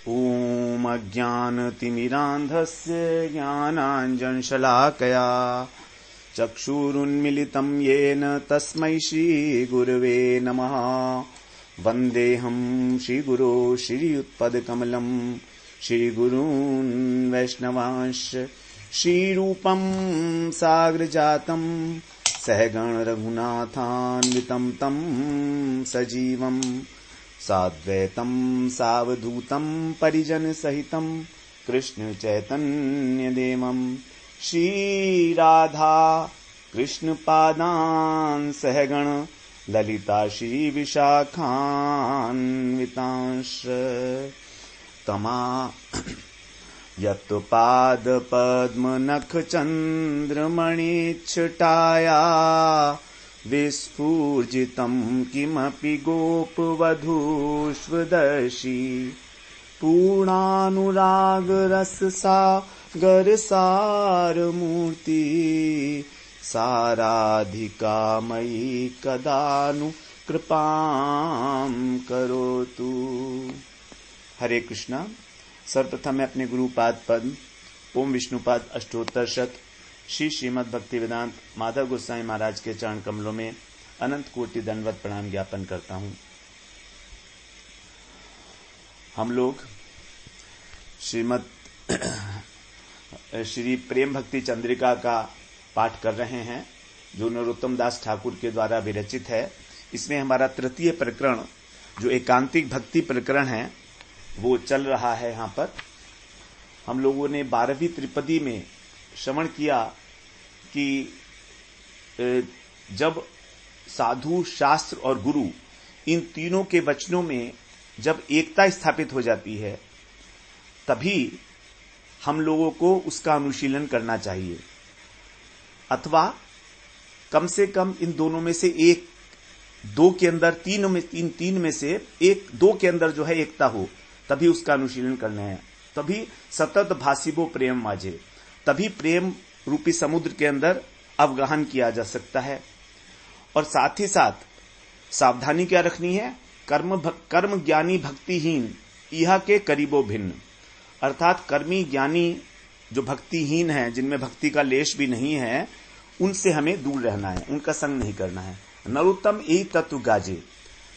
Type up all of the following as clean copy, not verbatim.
ॐ अज्ञानतिमिरान्धस्य ज्ञानाञ्जनशलाकया चक्षुरुन्मिलितं येन तस्मै श्रीगुरवे नमः। वन्देऽहं श्रीगुरो श्रीयुत्पदकमलं श्रीगुरून् वैष्णवांश्च श्रीरूपं साग्रजातं सहगण रघुनाथान्वितं तं सजीवम् साद्वैतं सावधूतं परिजनसहितं कृष्ण चैतन्यदेवं श्रीराधा कृष्णपादान् सहगण ललिता श्रीविशाखान्वितांश्च तमा यत्पादपद्मनखचन्द्रमणिच्छटाया विस्फूर्जितं किमपि गोपवधूष्वदर्शी पूर्णानुरागरससागरसारमूर्ति साराधिका मयि कदानु कृपां करोतु। हरे कृष्णा। सर्वप्रथम मैं अपने गुरुपाद पद ओम विष्णुपाद अष्टोत्तर शत श्री श्रीमद् भक्ति वेदांत माधव गोस्वामी महाराज के चरण कमलों में अनंत कोटि दंडवत प्रणाम ज्ञापन करता हूं। हम लोग श्री प्रेम भक्ति चंद्रिका का पाठ कर रहे हैं, जो नरोत्तम दास ठाकुर के द्वारा विरचित है। इसमें हमारा तृतीय प्रकरण जो एकांतिक भक्ति प्रकरण है वो चल रहा है। यहाँ पर हम लोगों ने 12वीं त्रिपदी में श्रवण किया कि जब साधु, शास्त्र और गुरु इन तीनों के वचनों में जब एकता स्थापित हो जाती है तभी हम लोगों को उसका अनुशीलन करना चाहिए, अथवा कम से कम इन दोनों में से एक, दो के अंदर तीन में से एक, दो के अंदर जो है एकता हो तभी उसका अनुशीलन करना है। तभी सतत भासिबो प्रेम माझे, तभी प्रेम रूपी समुद्र के अंदर अवगाहन किया जा सकता है। और साथ ही साथ सावधानी क्या रखनी है, कर्म ज्ञानी भक्तिहीन इहा के करीबो भिन्न, अर्थात कर्मी ज्ञानी जो भक्तिहीन है, जिनमें भक्ति का लेश भी नहीं है, उनसे हमें दूर रहना है, उनका संग नहीं करना है। नरोत्तम यही तत्व गाजे।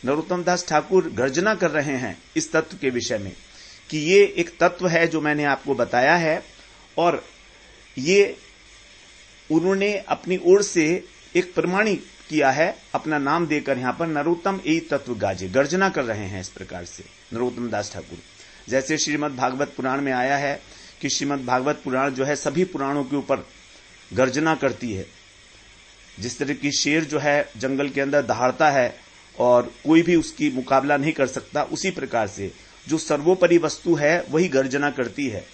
नरोत्तम दास ठाकुर गर्जना कर रहे हैं इस तत्व के विषय में कि ये एक तत्व है जो मैंने आपको बताया है, और ये उन्होंने अपनी ओर से एक प्रमाणित किया है, अपना नाम देकर यहां पर नरोत्तम यही तत्व गाजे, गर्जना कर रहे हैं इस प्रकार से नरोत्तम दास ठाकुर। जैसे श्रीमद् भागवत पुराण में आया है कि श्रीमद् भागवत पुराण जो है सभी पुराणों के ऊपर गर्जना करती है। जिस तरह की शेर जो है जंगल के अंदर दहाड़ता है और कोई भी उसकी मुकाबला नहीं कर सकता, उसी प्रकार से जो सर्वोपरि वस्तु है वही गर्जना करती है।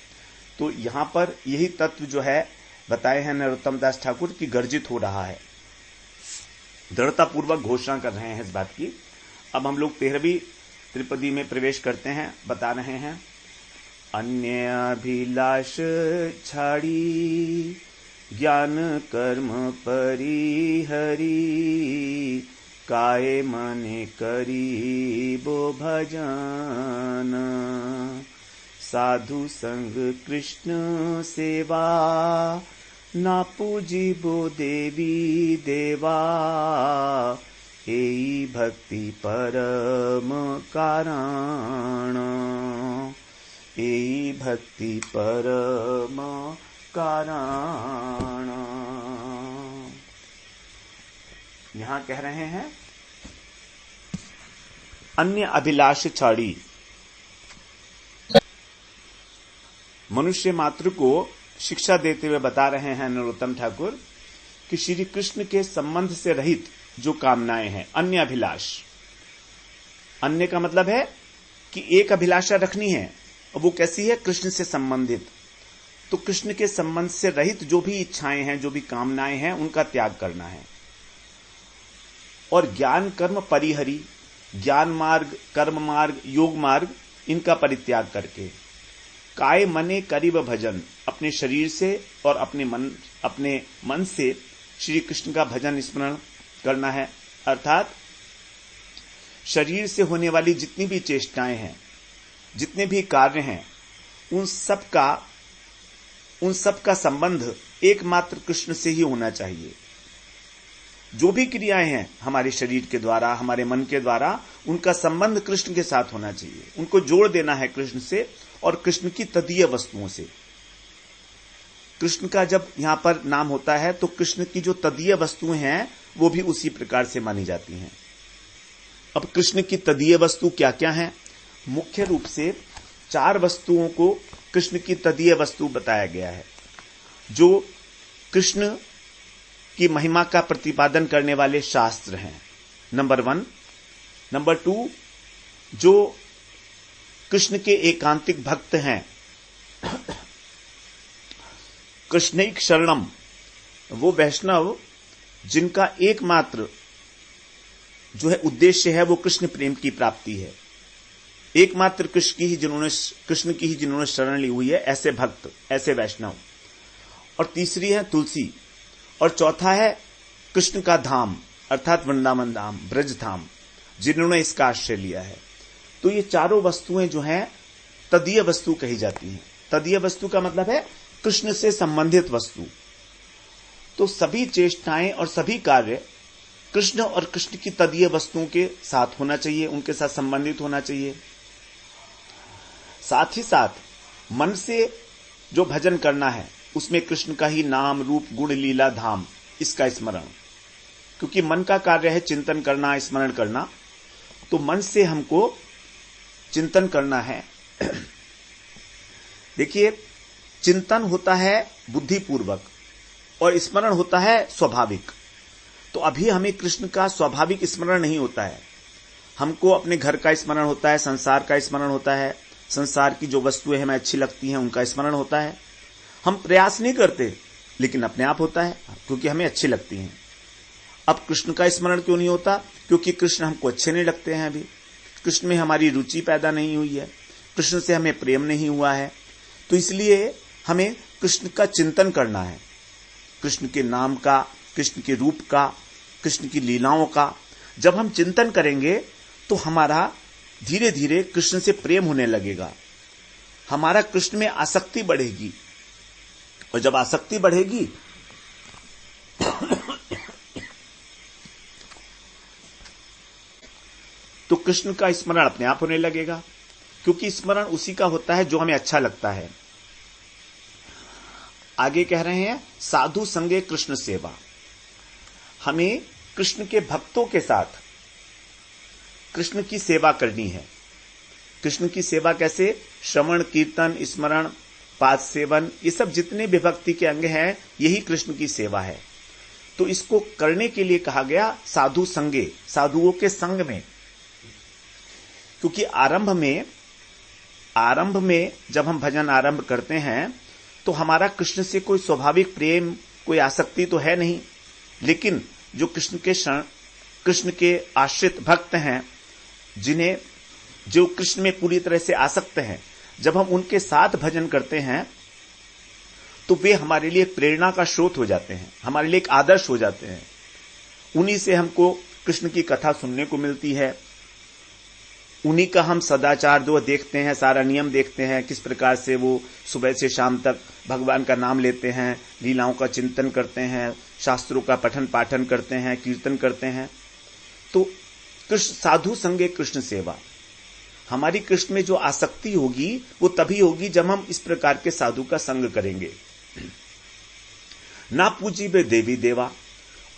तो यहां पर यही तत्व जो है बताए हैं नरोत्तम दास ठाकुर की गर्जित हो रहा है, दृढ़तापूर्वक घोषणा कर रहे हैं इस बात की। अब हम लोग 13वीं त्रिपदी में प्रवेश करते हैं। बता रहे हैं, अन्य अभिलाष छाड़ी ज्ञान कर्म परिहरी काय मने करीबो भजन साधु संग कृष्ण सेवा ना पूजिबो देवी देवा एई भक्ति परम कारण एई भक्ति परम कारण। यहां कह रहे हैं अन्य अभिलाष छाड़ी, मनुष्य मात्र को शिक्षा देते हुए बता रहे हैं नरोत्तम ठाकुर कि श्री कृष्ण के संबंध से रहित जो कामनाएं हैं, अन्य अभिलाष। अन्य का मतलब है कि एक अभिलाषा रखनी है, और वो कैसी है, कृष्ण से संबंधित। तो कृष्ण के संबंध से रहित जो भी इच्छाएं हैं, जो भी कामनाएं हैं, उनका त्याग करना है। और ज्ञान कर्म परिहरी, ज्ञान मार्ग, कर्म मार्ग, योग मार्ग, इनका परित्याग करके काय मने करीब भजन, अपने शरीर से और अपने मन से श्री कृष्ण का भजन स्मरण करना है। अर्थात शरीर से होने वाली जितनी भी चेष्टाएं हैं जितने भी कार्य हैं उन सब का संबंध एकमात्र कृष्ण से ही होना चाहिए। जो भी क्रियाएं हैं हमारे शरीर के द्वारा, हमारे मन के द्वारा, उनका संबंध कृष्ण के साथ होना चाहिए। उनको जोड़ देना है कृष्ण से और कृष्ण की तदीय वस्तुओं से। कृष्ण का जब यहां पर नाम होता है तो कृष्ण की जो तदीय वस्तुएं हैं वो भी उसी प्रकार से मानी जाती हैं। अब कृष्ण की तदीय वस्तु क्या क्या है? मुख्य रूप से 4 वस्तुओं को कृष्ण की तदीय वस्तु बताया गया है, जो कृष्ण की महिमा का प्रतिपादन करने वाले शास्त्र हैं। नंबर 1। नंबर 2, जो कृष्ण के एकांतिक भक्त हैं, कृष्णैक शरणम, वो वैष्णव जिनका एकमात्र जो है उद्देश्य है वो कृष्ण प्रेम की प्राप्ति है। एकमात्र कृष्ण की ही जिन्होंने शरण ली हुई है, ऐसे भक्त, ऐसे वैष्णव। और तीसरी है तुलसी, और चौथा है कृष्ण का धाम अर्थात वृंदावन धाम, ब्रज धाम, जिन्होंने इसका आश्रय लिया है। तो ये चारों वस्तुएं जो हैं तदीय वस्तु कही जाती हैं। तदीय वस्तु का मतलब है कृष्ण से संबंधित वस्तु। तो सभी चेष्टाएं और सभी कार्य कृष्ण और कृष्ण की तदीय वस्तुओं के साथ होना चाहिए, उनके साथ संबंधित होना चाहिए। साथ ही साथ मन से जो भजन करना है उसमें कृष्ण का ही नाम, रूप, गुण, लीला, धाम, इसका स्मरण, क्योंकि मन का कार्य है चिंतन करना, स्मरण करना। तो मन से हमको चिंतन करना है। देखिए, चिंतन होता है बुद्धिपूर्वक और स्मरण होता है स्वाभाविक। तो अभी हमें कृष्ण का स्वाभाविक स्मरण नहीं होता है। हमको अपने घर का स्मरण होता है, संसार का स्मरण होता है, संसार की जो वस्तुएं हमें अच्छी लगती हैं उनका स्मरण होता है। हम प्रयास नहीं करते लेकिन अपने आप होता है क्योंकि हमें अच्छी लगती हैं। अब कृष्ण का स्मरण क्यों नहीं होता? क्योंकि कृष्ण हमको अच्छे नहीं लगते हैं। अभी कृष्ण में हमारी रुचि पैदा नहीं हुई है, कृष्ण से हमें प्रेम नहीं हुआ है। तो इसलिए हमें कृष्ण का चिंतन करना है, कृष्ण के नाम का, कृष्ण के रूप का, कृष्ण की लीलाओं का। जब हम चिंतन करेंगे तो हमारा धीरे धीरे कृष्ण से प्रेम होने लगेगा, हमारा कृष्ण में आसक्ति बढ़ेगी। और जब आसक्ति बढ़ेगी तो कृष्ण का स्मरण अपने आप होने लगेगा, क्योंकि स्मरण उसी का होता है जो हमें अच्छा लगता है। आगे कह रहे हैं साधु संगे कृष्ण सेवा। हमें कृष्ण के भक्तों के साथ कृष्ण की सेवा करनी है। कृष्ण की सेवा कैसे? श्रवण, कीर्तन, स्मरण, पाद सेवन, ये सब जितने भी भक्ति के अंग हैं यही कृष्ण की सेवा है। तो इसको करने के लिए कहा गया साधु संगे, साधुओं के संग में। क्योंकि आरंभ में जब हम भजन आरंभ करते हैं तो हमारा कृष्ण से कोई स्वाभाविक प्रेम, कोई आसक्ति तो है नहीं। लेकिन जो कृष्ण के आश्रित भक्त हैं, जो कृष्ण में पूरी तरह से आसक्त हैं, जब हम उनके साथ भजन करते हैं तो वे हमारे लिए प्रेरणा का स्रोत हो जाते हैं, हमारे लिए एक आदर्श हो जाते हैं। उन्हीं से हमको कृष्ण की कथा सुनने को मिलती है, उन्हीं का हम सदाचार जो देखते हैं, सारा नियम देखते हैं, किस प्रकार से वो सुबह से शाम तक भगवान का नाम लेते हैं, लीलाओं का चिंतन करते हैं, शास्त्रों का पठन पाठन करते हैं, कीर्तन करते हैं। तो कृष्ण साधु संगे कृष्ण सेवा, हमारी कृष्ण में जो आसक्ति होगी वो तभी होगी जब हम इस प्रकार के साधु का संग करेंगे। ना पूजी बे देवी देवा,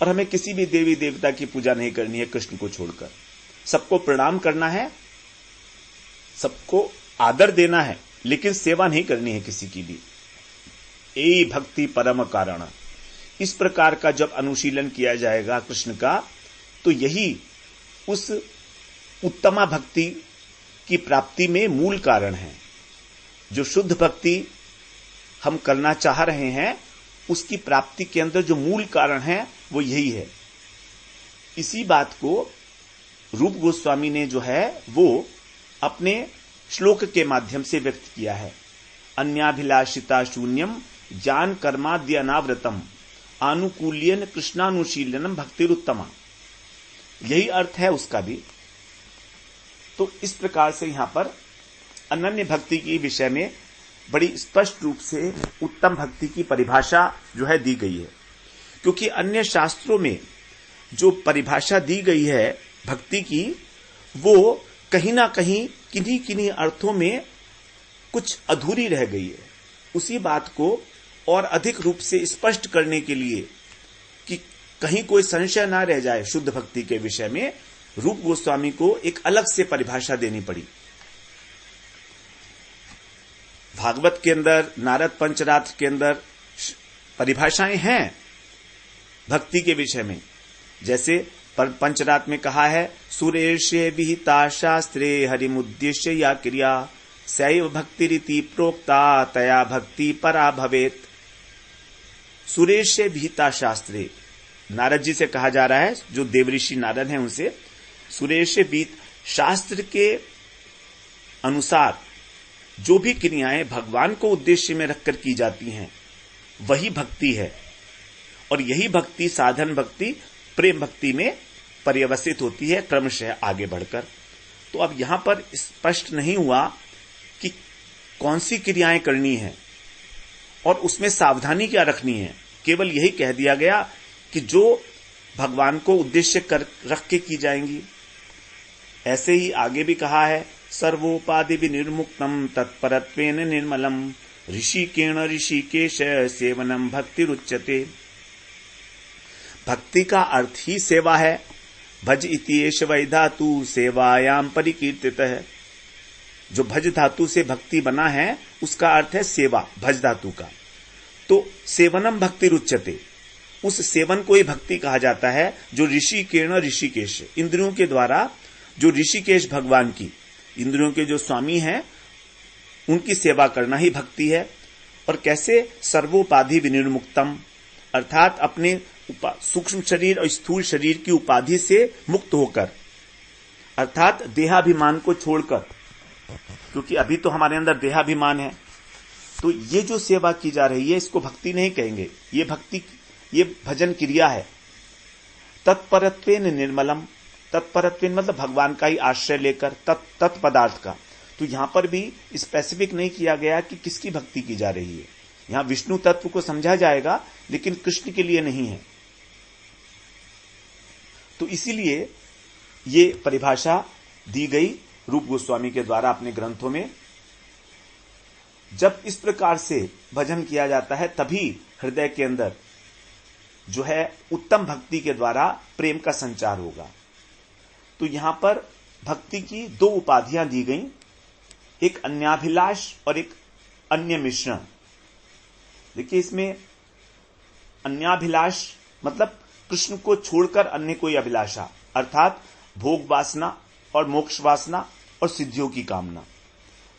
और हमें किसी भी देवी देवता की पूजा नहीं करनी है कृष्ण को छोड़कर। सबको प्रणाम करना है, सबको आदर देना है, लेकिन सेवा नहीं करनी है किसी की भी। ए भक्ति परम कारण, इस प्रकार का जब अनुशीलन किया जाएगा कृष्ण का, तो यही उस उत्तमा भक्ति की प्राप्ति में मूल कारण है। जो शुद्ध भक्ति हम करना चाह रहे हैं उसकी प्राप्ति के अंदर जो मूल कारण है वो यही है। इसी बात को रूप गोस्वामी ने जो है वो अपने श्लोक के माध्यम से व्यक्त किया है। अन्याभिलाषिता शून्यम ज्ञान कर्माद्य अनावृतम आनुकूल्यन कृष्णानुशीलनम भक्तिरुत्तमा, यही अर्थ है उसका भी। तो इस प्रकार से यहां पर अनन्य भक्ति के विषय में बड़ी स्पष्ट रूप से उत्तम भक्ति की परिभाषा जो है दी गई है, क्योंकि अन्य शास्त्रों में जो परिभाषा दी गई है भक्ति की, वो कहीं ना कहीं किन्हीं किन्हीं अर्थों में कुछ अधूरी रह गई है। उसी बात को और अधिक रूप से स्पष्ट करने के लिए कि कहीं कोई संशय ना रह जाए शुद्ध भक्ति के विषय में, रूप गोस्वामी को एक अलग से परिभाषा देनी पड़ी। भागवत के अंदर, नारद पंचरात्र के अंदर परिभाषाएं हैं भक्ति के विषय में। जैसे पंचरात्र में कहा है, सुरेशे विहिता शास्त्रे हरिमुद्देश्य या क्रिया सैव भक्ति रीति प्रोक्ता तया भक्ति परा भवेत। सुरेशे विहिता शास्त्रे, नारद जी से कहा जा रहा है, जो देवऋषि नारद हैं उनसे, सुरेशे विहित शास्त्र के अनुसार जो भी क्रियाएं भगवान को उद्देश्य में रखकर की जाती हैं वही भक्ति है, और यही भक्ति साधन भक्ति प्रेम भक्ति में पर्यवसित होती है क्रमशः आगे बढ़कर। तो अब यहां पर स्पष्ट नहीं हुआ कि कौन सी क्रियाएं करनी है और उसमें सावधानी क्या रखनी है। केवल यही कह दिया गया कि जो भगवान को उद्देश्य कर रख के की जाएंगी। ऐसे ही आगे भी कहा है, सर्वोपाधि विनिर्मुक्तम तत्परत्वेन निर्मलम ऋषिकेण ऋषिकेश सेवनम भक्ति रुच्यते। भक्ति का अर्थ ही सेवा है। भज इत्येष वै धातु सेवायाम परिकीर्तित है। जो भज धातु से भक्ति बना है उसका अर्थ है सेवा, भज धातु का। तो सेवनम भक्ति रुच्यते, उस सेवन को ही भक्ति कहा जाता है जो ऋषिकेण ऋषिकेश, इंद्रियों के द्वारा जो ऋषिकेश भगवान की, इंद्रियों के जो स्वामी हैं उनकी सेवा करना ही भक्ति है। और कैसे? सर्वोपाधि विनिर्मुक्तम, अर्थात अपने सूक्ष्म शरीर और स्थूल शरीर की उपाधि से मुक्त होकर, अर्थात देहाभिमान को छोड़कर, क्योंकि अभी तो हमारे अंदर देहाभिमान है। तो ये जो सेवा की जा रही है इसको भक्ति नहीं कहेंगे, ये भक्ति, ये भजन क्रिया है। तत्परत्वेन निर्मलम, तत्परत्वेन मतलब भगवान का ही आश्रय लेकर, तत्पदार्थ का। तो यहां पर भी स्पेसिफिक नहीं किया गया कि किसकी भक्ति की जा रही है। यहां विष्णु तत्व को समझा जाएगा लेकिन कृष्ण के लिए नहीं है। तो इसीलिए ये परिभाषा दी गई रूप गोस्वामी के द्वारा अपने ग्रंथों में। जब इस प्रकार से भजन किया जाता है तभी हृदय के अंदर जो है उत्तम भक्ति के द्वारा प्रेम का संचार होगा। तो यहां पर भक्ति की दो उपाधियां दी गई, एक अन्याभिलाष और एक अन्य मिश्रण। देखिए, इसमें अन्याभिलाष मतलब कृष्ण को छोड़कर अन्य कोई अभिलाषा, अर्थात भोग वासना और मोक्ष वासना और सिद्धियों की कामना,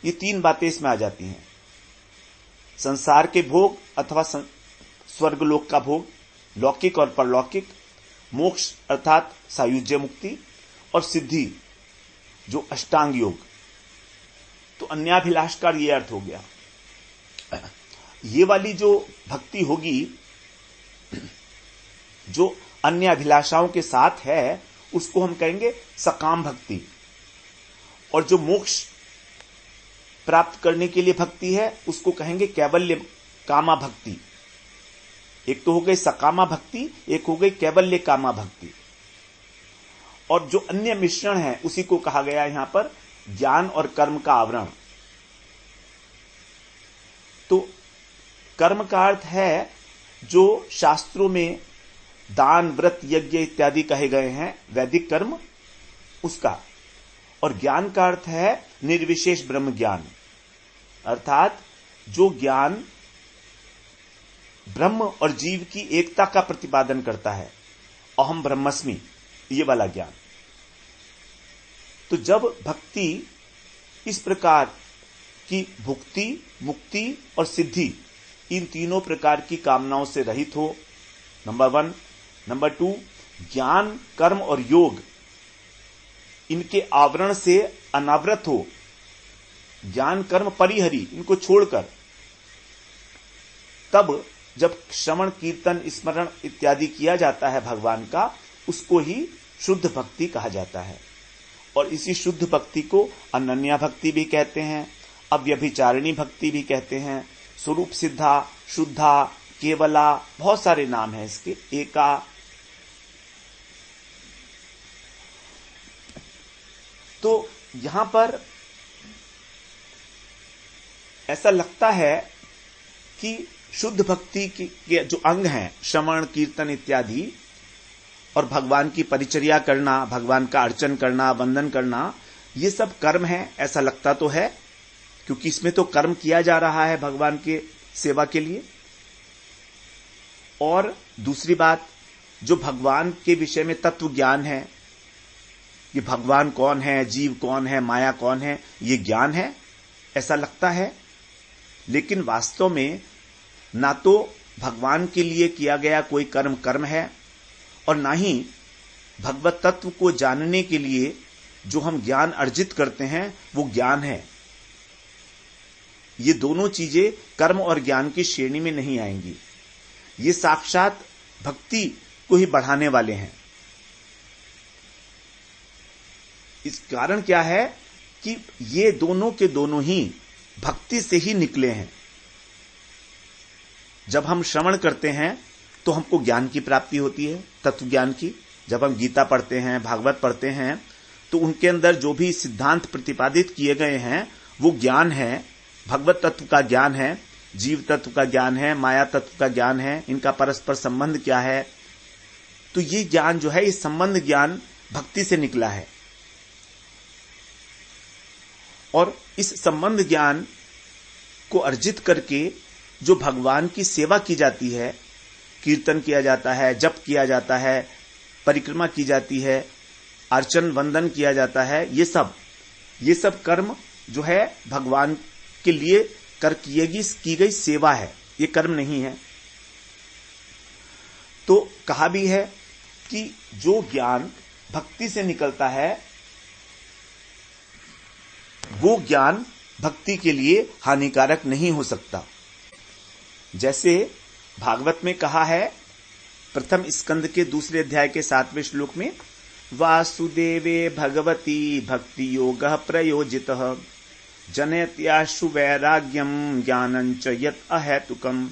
ये तीन बातें इसमें आ जाती हैं। संसार के भोग अथवा स्वर्गलोक का भोग, लौकिक और परलौकिक, मोक्ष अर्थात सायुज्य मुक्ति, और सिद्धि जो अष्टांग योग। तो अन्याभिलाष का ये अर्थ हो गया। ये वाली जो भक्ति होगी जो अन्य अभिलाषाओं के साथ है उसको हम कहेंगे सकाम भक्ति, और जो मोक्ष प्राप्त करने के लिए भक्ति है उसको कहेंगे कैवल्य कामा भक्ति। एक तो हो गई सकामा भक्ति, एक हो गई कैवल्य कामा भक्ति। और जो अन्य मिश्रण है उसी को कहा गया यहां पर ज्ञान और कर्म का आवरण। तो कर्म का अर्थ है जो शास्त्रों में दान, व्रत, यज्ञ इत्यादि कहे गए हैं, वैदिक कर्म, उसका। और ज्ञान का अर्थ है निर्विशेष ब्रह्म ज्ञान, अर्थात जो ज्ञान ब्रह्म और जीव की एकता का प्रतिपादन करता है, अहम ब्रह्मस्मि, ये वाला ज्ञान। तो जब भक्ति इस प्रकार की भुक्ति, मुक्ति और सिद्धि, इन तीनों प्रकार की कामनाओं से रहित हो, नंबर 1। नंबर 2, ज्ञान, कर्म और योग इनके आवरण से अनावृत हो, ज्ञान कर्म परिहरी इनको छोड़कर, तब जब श्रवण, कीर्तन, स्मरण इत्यादि किया जाता है भगवान का, उसको ही शुद्ध भक्ति कहा जाता है। और इसी शुद्ध भक्ति को अनन्या भक्ति भी कहते हैं, अव्यभिचारिणी भक्ति भी कहते हैं, स्वरूप सिद्धा, शुद्धा, केवला, बहुत सारे नाम हैं इसके, एका। तो यहां पर ऐसा लगता है कि शुद्ध भक्ति के जो अंग हैं, श्रवण, कीर्तन इत्यादि, और भगवान की परिचर्या करना, भगवान का अर्चन करना, वंदन करना, ये सब कर्म है, ऐसा लगता तो है, क्योंकि इसमें तो कर्म किया जा रहा है भगवान के सेवा के लिए। और दूसरी बात, जो भगवान के विषय में तत्व ज्ञान है, ये भगवान कौन है, जीव कौन है, माया कौन है, ये ज्ञान है, ऐसा लगता है। लेकिन वास्तव में ना तो भगवान के लिए किया गया कोई कर्म कर्म है, और ना ही भगवत तत्व को जानने के लिए जो हम ज्ञान अर्जित करते हैं वो ज्ञान है। ये दोनों चीजें कर्म और ज्ञान की श्रेणी में नहीं आएंगी। ये साक्षात भक्ति को ही बढ़ाने वाले हैं। इस कारण क्या है कि ये दोनों के दोनों ही भक्ति से ही निकले हैं। जब हम श्रवण करते हैं तो हमको ज्ञान की प्राप्ति होती है, तत्व ज्ञान की। जब हम गीता पढ़ते हैं, भागवत पढ़ते हैं, तो उनके अंदर जो भी सिद्धांत प्रतिपादित किए गए हैं वो ज्ञान है, भगवत तत्व का ज्ञान है, जीव तत्व का ज्ञान है, माया तत्व का ज्ञान है, इनका परस्पर संबंध क्या है। तो ये ज्ञान जो है, ये संबंध ज्ञान भक्ति से निकला है। और इस संबंध ज्ञान को अर्जित करके जो भगवान की सेवा की जाती है, कीर्तन किया जाता है, जप किया जाता है, परिक्रमा की जाती है, अर्चन वंदन किया जाता है, ये सब कर्म जो है भगवान के लिए की गई सेवा है, ये कर्म नहीं है। तो कहा भी है कि जो ज्ञान भक्ति से निकलता है वो ज्ञान भक्ति के लिए हानिकारक नहीं हो सकता। जैसे भागवत में कहा है, प्रथम स्कंद के 2 अध्याय के 7वें श्लोक में, वासुदेवे भगवती भक्ति योग प्रयोजितः जनयत्याशु वैराग्यम ज्ञानंच यत् अहेतुकम।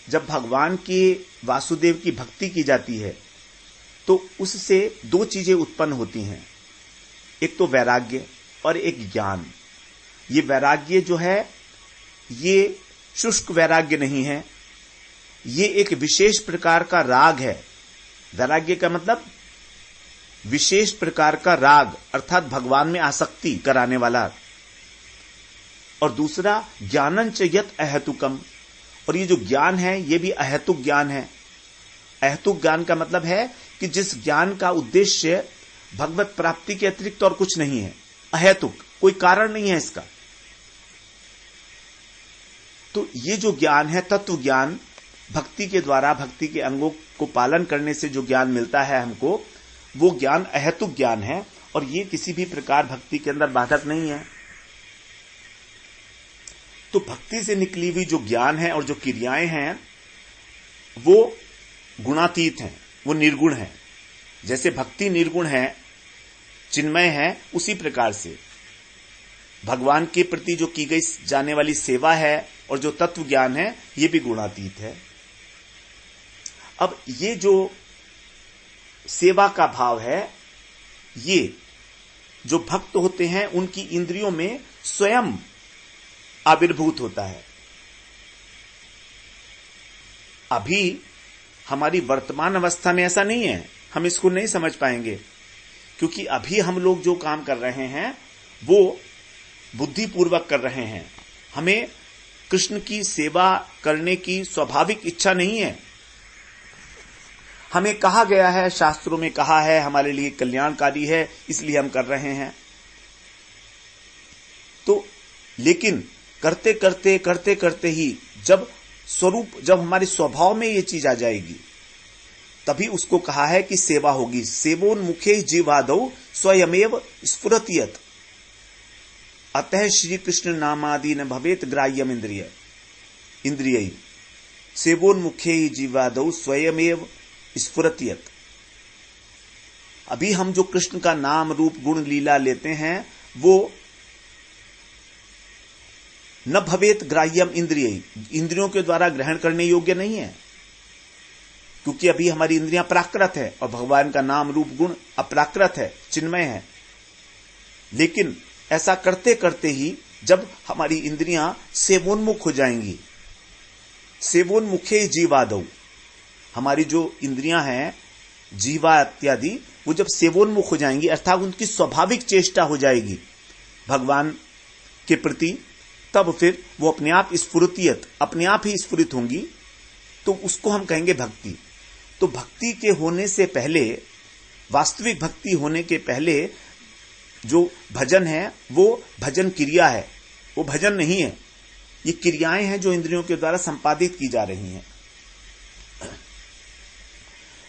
जब भगवान के वासुदेव की भक्ति की जाती है तो उससे 2 चीजें उत्पन्न होती हैं, एक तो वैराग्य और एक ज्ञान। ये वैराग्य जो है ये शुष्क वैराग्य नहीं है, ये एक विशेष प्रकार का राग है। वैराग्य का मतलब विशेष प्रकार का राग, अर्थात भगवान में आसक्ति कराने वाला। और दूसरा ज्ञानंच यत् अहेतुकम, और ये जो ज्ञान है ये भी अहेतुक ज्ञान है। अहेतुक ज्ञान का मतलब है कि जिस ज्ञान का उद्देश्य भगवत प्राप्ति के अतिरिक्त और कुछ नहीं है, अहेतुक, कोई कारण नहीं है इसका। तो ये जो ज्ञान है, तत्व ज्ञान, भक्ति के द्वारा, भक्ति के अंगों को पालन करने से जो ज्ञान मिलता है हमको, वो ज्ञान अहेतुक ज्ञान है, और ये किसी भी प्रकार भक्ति के अंदर बाधक नहीं है। तो भक्ति से निकली हुई जो ज्ञान है और जो क्रियाएं हैं वो गुणातीत हैं, वो निर्गुण है। जैसे भक्ति निर्गुण है, चिन्मय है, उसी प्रकार से भगवान के प्रति जो की गई जाने वाली सेवा है और जो तत्व ज्ञान है ये भी गुणातीत है। अब ये जो सेवा का भाव है, ये जो भक्त होते हैं उनकी इंद्रियों में स्वयं आविर्भूत होता है। अभी हमारी वर्तमान अवस्था में ऐसा नहीं है, हम इसको नहीं समझ पाएंगे, क्योंकि अभी हम लोग जो काम कर रहे हैं वो बुद्धिपूर्वक कर रहे हैं। हमें कृष्ण की सेवा करने की स्वाभाविक इच्छा नहीं है। हमें कहा गया है, शास्त्रों में कहा है हमारे लिए कल्याणकारी है, इसलिए हम कर रहे हैं। तो लेकिन करते करते ही जब हमारे स्वभाव में ये चीज आ जाएगी, तभी उसको कहा है कि सेवा होगी। सेवोन्मुखे जीवादौ स्वयमेव स्फुरतियत, अतः श्री कृष्ण नामादि न भवेत ग्राह्यम इंद्रिय। सेवोन्मुखे जीवादौ स्वयमेव स्फुरतियत। अभी हम जो कृष्ण का नाम रूप गुण लीला लेते हैं वो न भवेत ग्राह्यम इंद्रिय, इंद्रियों के द्वारा ग्रहण करने योग्य नहीं है, क्योंकि अभी हमारी इंद्रियां प्राकृत है और भगवान का नाम रूप गुण अपराकृत है, चिन्मय है। लेकिन ऐसा करते करते ही जब हमारी इंद्रियां सेवोन्मुख हो जाएंगी, सेवोन्मुखे जीवादौ, हमारी जो इंद्रियां हैं जीवा इत्यादि, वो जब सेवोन्मुख हो जाएंगी अर्थात उनकी स्वाभाविक चेष्टा हो जाएगी भगवान के प्रति, तब फिर वो अपने आप स्फुरतियत, अपने आप ही स्फुरित होंगी, तो उसको हम कहेंगे भक्ति। तो भक्ति के होने से पहले, वास्तविक भक्ति होने के पहले जो भजन है वो भजन क्रिया है, वो भजन नहीं है, ये क्रियाएं हैं जो इंद्रियों के द्वारा संपादित की जा रही हैं।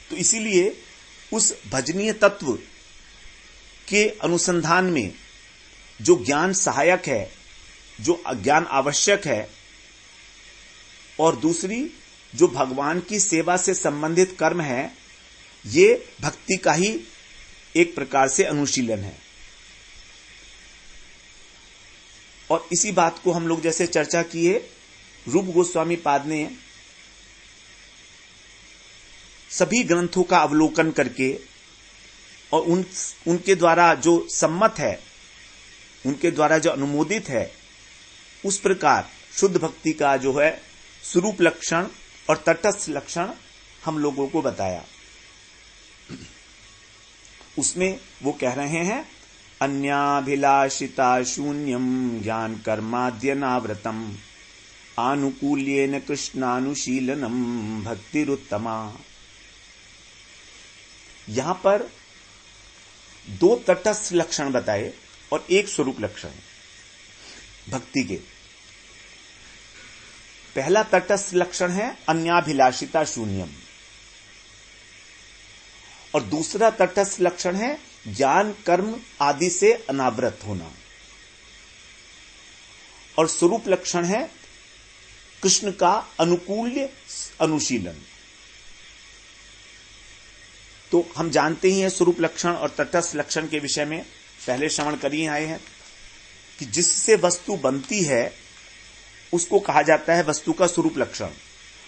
तो इसीलिए उस भजनीय तत्व के अनुसंधान में जो ज्ञान सहायक है, जो ज्ञान आवश्यक है, और दूसरी जो भगवान की सेवा से संबंधित कर्म है, ये भक्ति का ही एक प्रकार से अनुशीलन है। और इसी बात को हम लोग जैसे चर्चा किए, रूप गोस्वामी पाद ने सभी ग्रंथों का अवलोकन करके और उनके द्वारा जो सम्मत है, उनके द्वारा जो अनुमोदित है, उस प्रकार शुद्ध भक्ति का जो है स्वरूप लक्षण और तटस्थ लक्षण हम लोगों को बताया। उसमें वो कह रहे हैं अन्याभिलाषिता शून्यम ज्ञान कर्माद्यनावृतम आनुकूल्येन कृष्णानुशीलनम भक्तिरुत्तमा। यहां पर दो तटस्थ लक्षण बताए और एक स्वरूप लक्षण भक्ति के। पहला तटस्थ लक्षण है अन्याभिलाषिता शून्यम, और दूसरा तटस्थ लक्षण है ज्ञान कर्म आदि से अनावृत होना, और स्वरूप लक्षण है कृष्ण का अनुकूल्य अनुशीलन। तो हम जानते ही हैं स्वरूप लक्षण और तटस्थ लक्षण के विषय में पहले श्रवण कर ही आए हैं कि जिससे वस्तु बनती है उसको कहा जाता है वस्तु का स्वरूप लक्षण।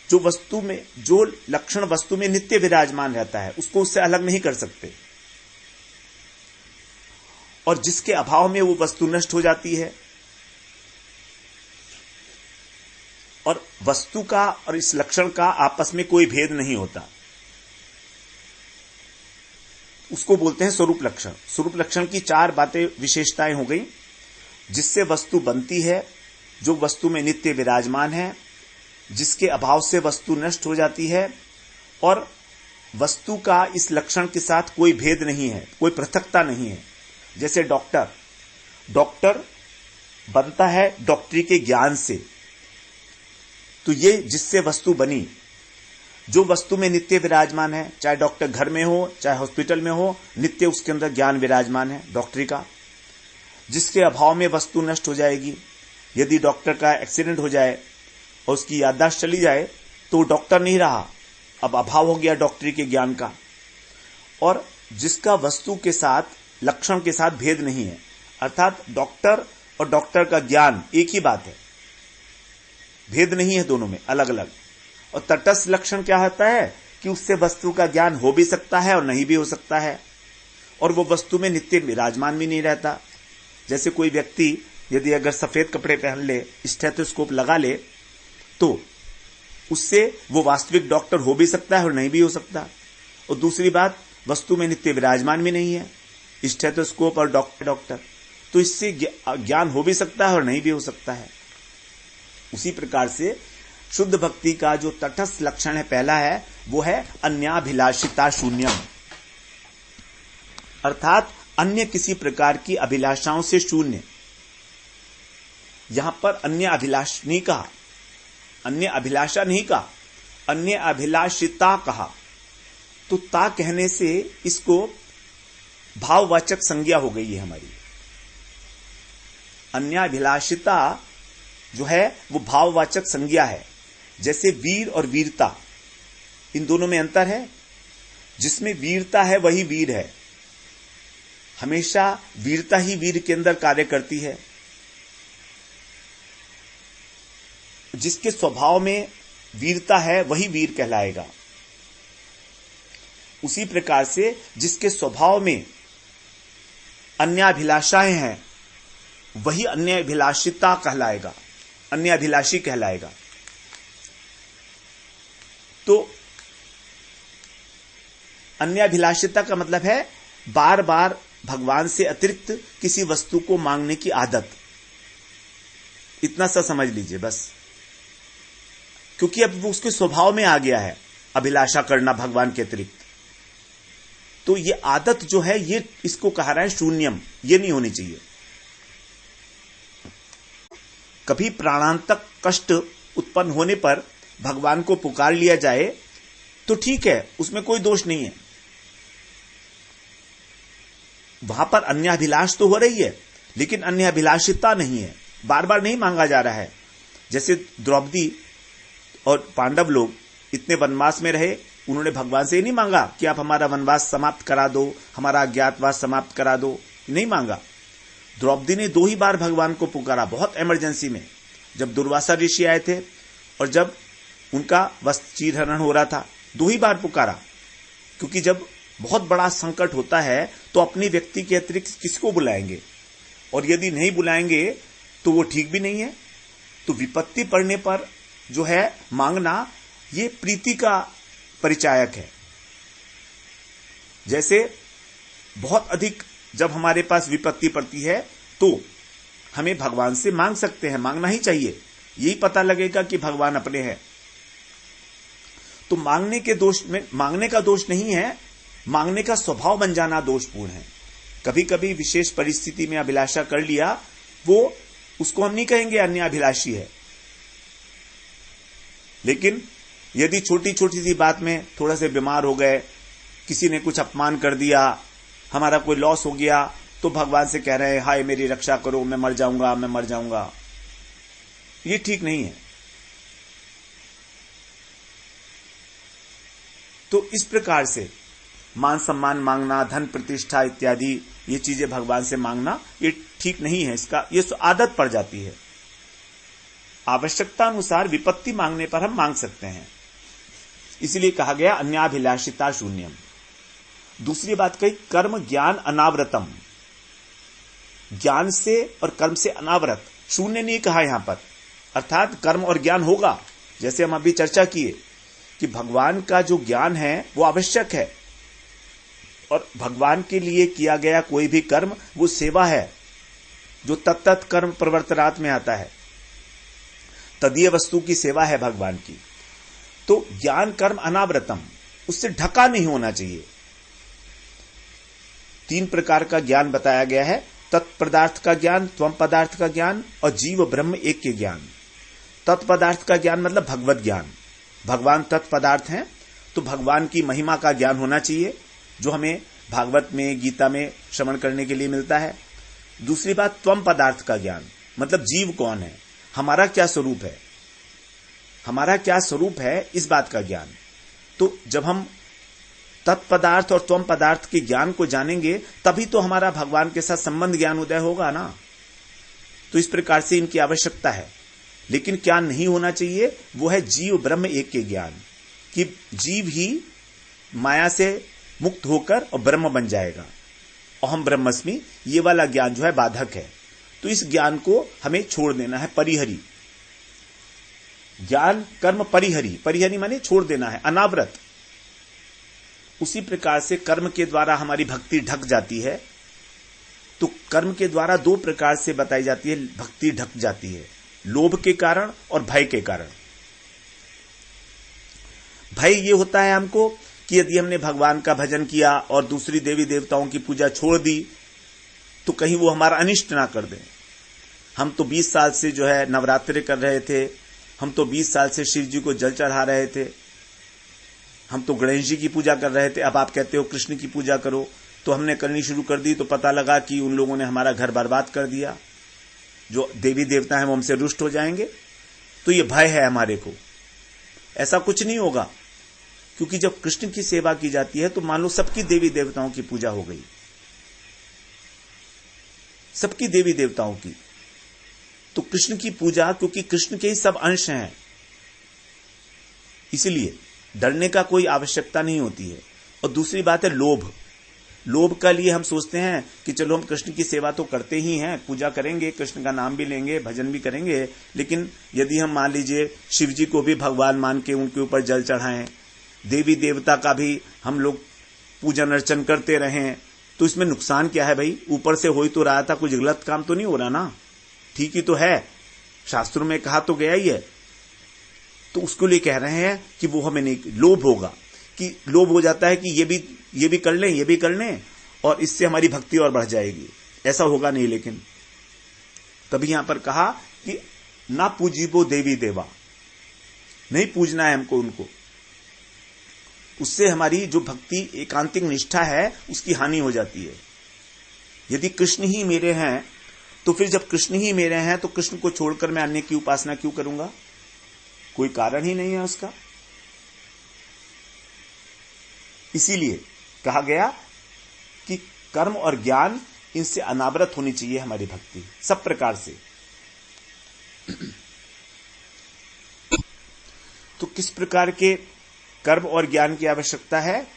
जो वस्तु में, जो लक्षण वस्तु में नित्य विराजमान रहता है, उसको उससे अलग नहीं कर सकते, और जिसके अभाव में वो वस्तु नष्ट हो जाती है। और वस्तु का और इस लक्षण का आपस में कोई भेद नहीं होता, उसको बोलते हैं स्वरूप लक्षण। स्वरूप लक्षण की चार बातें, विशेषताएं हो गई। जिससे वस्तु बनती है, जो वस्तु में नित्य विराजमान है, जिसके अभाव से वस्तु नष्ट हो जाती है, और वस्तु का इस लक्षण के साथ कोई भेद नहीं है, कोई पृथकता नहीं है। जैसे डॉक्टर बनता है डॉक्टरी के ज्ञान से, तो ये जिससे वस्तु बनी, जो वस्तु में नित्य विराजमान है, चाहे डॉक्टर घर में हो चाहे हॉस्पिटल में हो, नित्य उसके अंदर ज्ञान विराजमान है डॉक्टरी का। जिसके अभाव में वस्तु नष्ट हो जाएगी, यदि डॉक्टर का एक्सीडेंट हो जाए और उसकी याददाश्त चली जाए तो डॉक्टर नहीं रहा, अब अभाव हो गया डॉक्टरी के ज्ञान का। और जिसका वस्तु के साथ, लक्षण के साथ भेद नहीं है, अर्थात डॉक्टर और डॉक्टर का ज्ञान एक ही बात है, भेद नहीं है दोनों में, अलग अलग। और तटस्थ लक्षण क्या होता है कि उससे वस्तु का ज्ञान हो भी सकता है और नहीं भी हो सकता है, और वो वस्तु में नित्य विराजमान भी नहीं रहता। जैसे कोई व्यक्ति यदि अगर सफेद कपड़े पहन ले, स्टेथोस्कोप लगा ले, तो उससे वो वास्तविक डॉक्टर हो भी सकता है और नहीं भी हो सकता। और दूसरी बात, वस्तु में नित्य विराजमान भी नहीं है, स्टेथोस्कोप और डॉक्टर, तो इससे ज्ञान हो भी सकता है और नहीं भी हो सकता है। उसी प्रकार से शुद्ध भक्ति का जो तटस्थ लक्षण है, पहला है, वो है अन्याभिलाषिता शून्यम, अर्थात अन्य किसी प्रकार की अभिलाषाओं से शून्य। यहां पर अन्य अभिलाष नहीं कहा, अन्य अभिलाषा नहीं कहा, अन्य अभिलाषिता कहा। तो ता कहने से इसको भाववाचक संज्ञा हो गई है हमारी। अन्य अभिलाषिता जो है वो भाववाचक संज्ञा है। जैसे वीर और वीरता, इन दोनों में अंतर है। जिसमें वीरता है वही वीर है, हमेशा वीरता ही वीर के अंदर कार्य करती है। जिसके स्वभाव में वीरता है वही वीर कहलाएगा। उसी प्रकार से जिसके स्वभाव में अन्याभिलाषाएं हैं वही अन्याभिलाषिता कहलाएगा, अन्याभिलाषी कहलाएगा। तो अन्याभिलाषिता का मतलब है बार बार भगवान से अतिरिक्त किसी वस्तु को मांगने की आदत। इतना सा समझ लीजिए बस, क्योंकि अब वो उसके स्वभाव में आ गया है अभिलाषा करना भगवान के अतिरिक्त। तो ये आदत जो है ये इसको कहा रहा है शून्यम, ये नहीं होनी चाहिए। कभी प्राणांतक कष्ट उत्पन्न होने पर भगवान को पुकार लिया जाए तो ठीक है, उसमें कोई दोष नहीं है। वहां पर अन्याभिलाष तो हो रही है लेकिन अन्याभिलाषिता नहीं है, बार बार नहीं मांगा जा रहा है। जैसे द्रौपदी और पांडव लोग इतने वनवास में रहे, उन्होंने भगवान से नहीं मांगा कि आप हमारा वनवास समाप्त करा दो, हमारा अज्ञातवास समाप्त करा दो, नहीं मांगा। द्रौपदी ने 2 ही बार भगवान को पुकारा, बहुत इमरजेंसी में, जब दुर्वासा ऋषि आए थे और जब उनका वस्त्र चीरहरण हो रहा था, 2 ही बार पुकारा। क्योंकि जब बहुत बड़ा संकट होता है तो अपनी व्यक्ति के अतिरिक्त किसको बुलाएंगे, और यदि नहीं बुलाएंगे तो वो ठीक भी नहीं है। तो विपत्ति पड़ने पर जो है मांगना, ये प्रीति का परिचायक है। जैसे बहुत अधिक जब हमारे पास विपत्ति पड़ती है तो हमें भगवान से मांग सकते हैं, मांगना ही चाहिए, यही पता लगेगा कि भगवान अपने हैं। तो मांगने के दोष में, मांगने का दोष नहीं है, मांगने का स्वभाव बन जाना दोषपूर्ण है। कभी कभी विशेष परिस्थिति में अभिलाषा कर लिया, वो उसको हम नहीं कहेंगे अन्याभिलाषी है। लेकिन यदि छोटी छोटी सी बात में थोड़ा से बीमार हो गए, किसी ने कुछ अपमान कर दिया, हमारा कोई लॉस हो गया, तो भगवान से कह रहे हैं हाय मेरी रक्षा करो, मैं मर जाऊंगा, मैं मर जाऊंगा, ये ठीक नहीं है। तो इस प्रकार से मान सम्मान मांगना, धन प्रतिष्ठा इत्यादि ये चीजें भगवान से मांगना ये ठीक नहीं है। इसका ये आदत पड़ जाती है। आवश्यकता अनुसार विपत्ति मांगने पर हम मांग सकते हैं, इसलिए कहा गया अन्याभिलाषिता शून्यम। दूसरी बात कही कर्म ज्ञान अनावृतम, ज्ञान से और कर्म से अनावृत, शून्य नहीं कहा यहां पर। अर्थात कर्म और ज्ञान होगा, जैसे हम अभी चर्चा किए कि भगवान का जो ज्ञान है वो आवश्यक है, और भगवान के लिए किया गया कोई भी कर्म वो सेवा है, जो तत्त कर्म प्रवर्तनात् में आता है, तदीय वस्तु की सेवा है भगवान की। तो ज्ञान कर्म अनावृतम, उससे ढका नहीं होना चाहिए। 3 प्रकार का ज्ञान बताया गया है, तत्पदार्थ का ज्ञान, त्वम पदार्थ का ज्ञान और जीव ब्रह्म एक के ज्ञान। तत्पदार्थ का ज्ञान मतलब भगवत ज्ञान, भगवान तत्पदार्थ हैं, तो भगवान की महिमा का ज्ञान होना चाहिए, जो हमें भागवत में, गीता में श्रवण करने के लिए मिलता है। दूसरी बात त्वम पदार्थ का ज्ञान, मतलब जीव कौन है, हमारा क्या स्वरूप है, हमारा क्या स्वरूप है, इस बात का ज्ञान। तो जब हम तत्पदार्थ और त्वम पदार्थ के ज्ञान को जानेंगे तभी तो हमारा भगवान के साथ संबंध ज्ञान उदय होगा ना। तो इस प्रकार से इनकी आवश्यकता है। लेकिन क्या नहीं होना चाहिए, वो है जीव ब्रह्म एक के ज्ञान, कि जीव ही माया से मुक्त होकर और ब्रह्म बन जाएगा, अहम ब्रह्मस्मि, ये वाला ज्ञान जो है बाधक है। तो इस ज्ञान को हमें छोड़ देना है, परिहरी ज्ञान कर्म परिहरी, परिहरी माने छोड़ देना है, अनावृत। उसी प्रकार से कर्म के द्वारा हमारी भक्ति ढक जाती है। तो कर्म के द्वारा 2 प्रकार से बताई जाती है भक्ति ढक जाती है, लोभ के कारण और भय के कारण। भय ये होता है हमको कि यदि हमने भगवान का भजन किया और दूसरी देवी देवताओं की पूजा छोड़ दी तो कहीं वो हमारा अनिष्ट ना कर दें। हम तो 20 साल से जो है नवरात्रि कर रहे थे, हम तो 20 साल से शिव जी को जल चढ़ा रहे थे, हम तो गणेश जी की पूजा कर रहे थे, अब आप कहते हो कृष्ण की पूजा करो। तो हमने करनी शुरू कर दी तो पता लगा कि उन लोगों ने हमारा घर बर्बाद कर दिया, जो देवी देवता हैं वो हमसे रुष्ट हो जाएंगे। तो ये भय है हमारे को। ऐसा कुछ नहीं होगा, क्योंकि जब कृष्ण की सेवा की जाती है तो मान लो सबकी देवी देवताओं की पूजा हो गई, सबकी देवी देवताओं की। तो कृष्ण की पूजा, क्योंकि कृष्ण के ही सब अंश हैं, इसलिए डरने का कोई आवश्यकता नहीं होती है। और दूसरी बात है लोभ। लोभ का लिए हम सोचते हैं कि चलो हम कृष्ण की सेवा तो करते ही हैं, पूजा करेंगे, कृष्ण का नाम भी लेंगे, भजन भी करेंगे, लेकिन यदि हम मान लीजिए शिव जी को भी भगवान मान के उनके ऊपर जल चढ़ाएं, देवी देवता का भी हम लोग पूजन अर्चन करते रहें, तो इसमें नुकसान क्या है भाई? ऊपर से हो ही तो रहा था, कुछ गलत काम तो नहीं हो रहा ना, ठीक ही तो है, शास्त्रों में कहा तो गया ही है। तो उसको लिए कह रहे हैं कि वो हमें नहीं, लोभ होगा, कि लोभ हो जाता है कि ये भी कर लें, ये भी कर लें, और इससे हमारी भक्ति और बढ़ जाएगी। ऐसा होगा नहीं। लेकिन तभी यहां पर कहा कि ना पूजिबो देवी देवा, नहीं पूजना है हमको उनको, उससे हमारी जो भक्ति एकांतिक निष्ठा है उसकी हानि हो जाती है। यदि कृष्ण ही मेरे हैं तो फिर जब कृष्ण ही मेरे हैं तो कृष्ण को छोड़कर मैं अन्य की उपासना क्यों करूंगा? कोई कारण ही नहीं है उसका। इसीलिए कहा गया कि कर्म और ज्ञान, इनसे अनावरत होनी चाहिए हमारी भक्ति सब प्रकार से। तो किस प्रकार के कर्म और ज्ञान की आवश्यकता है?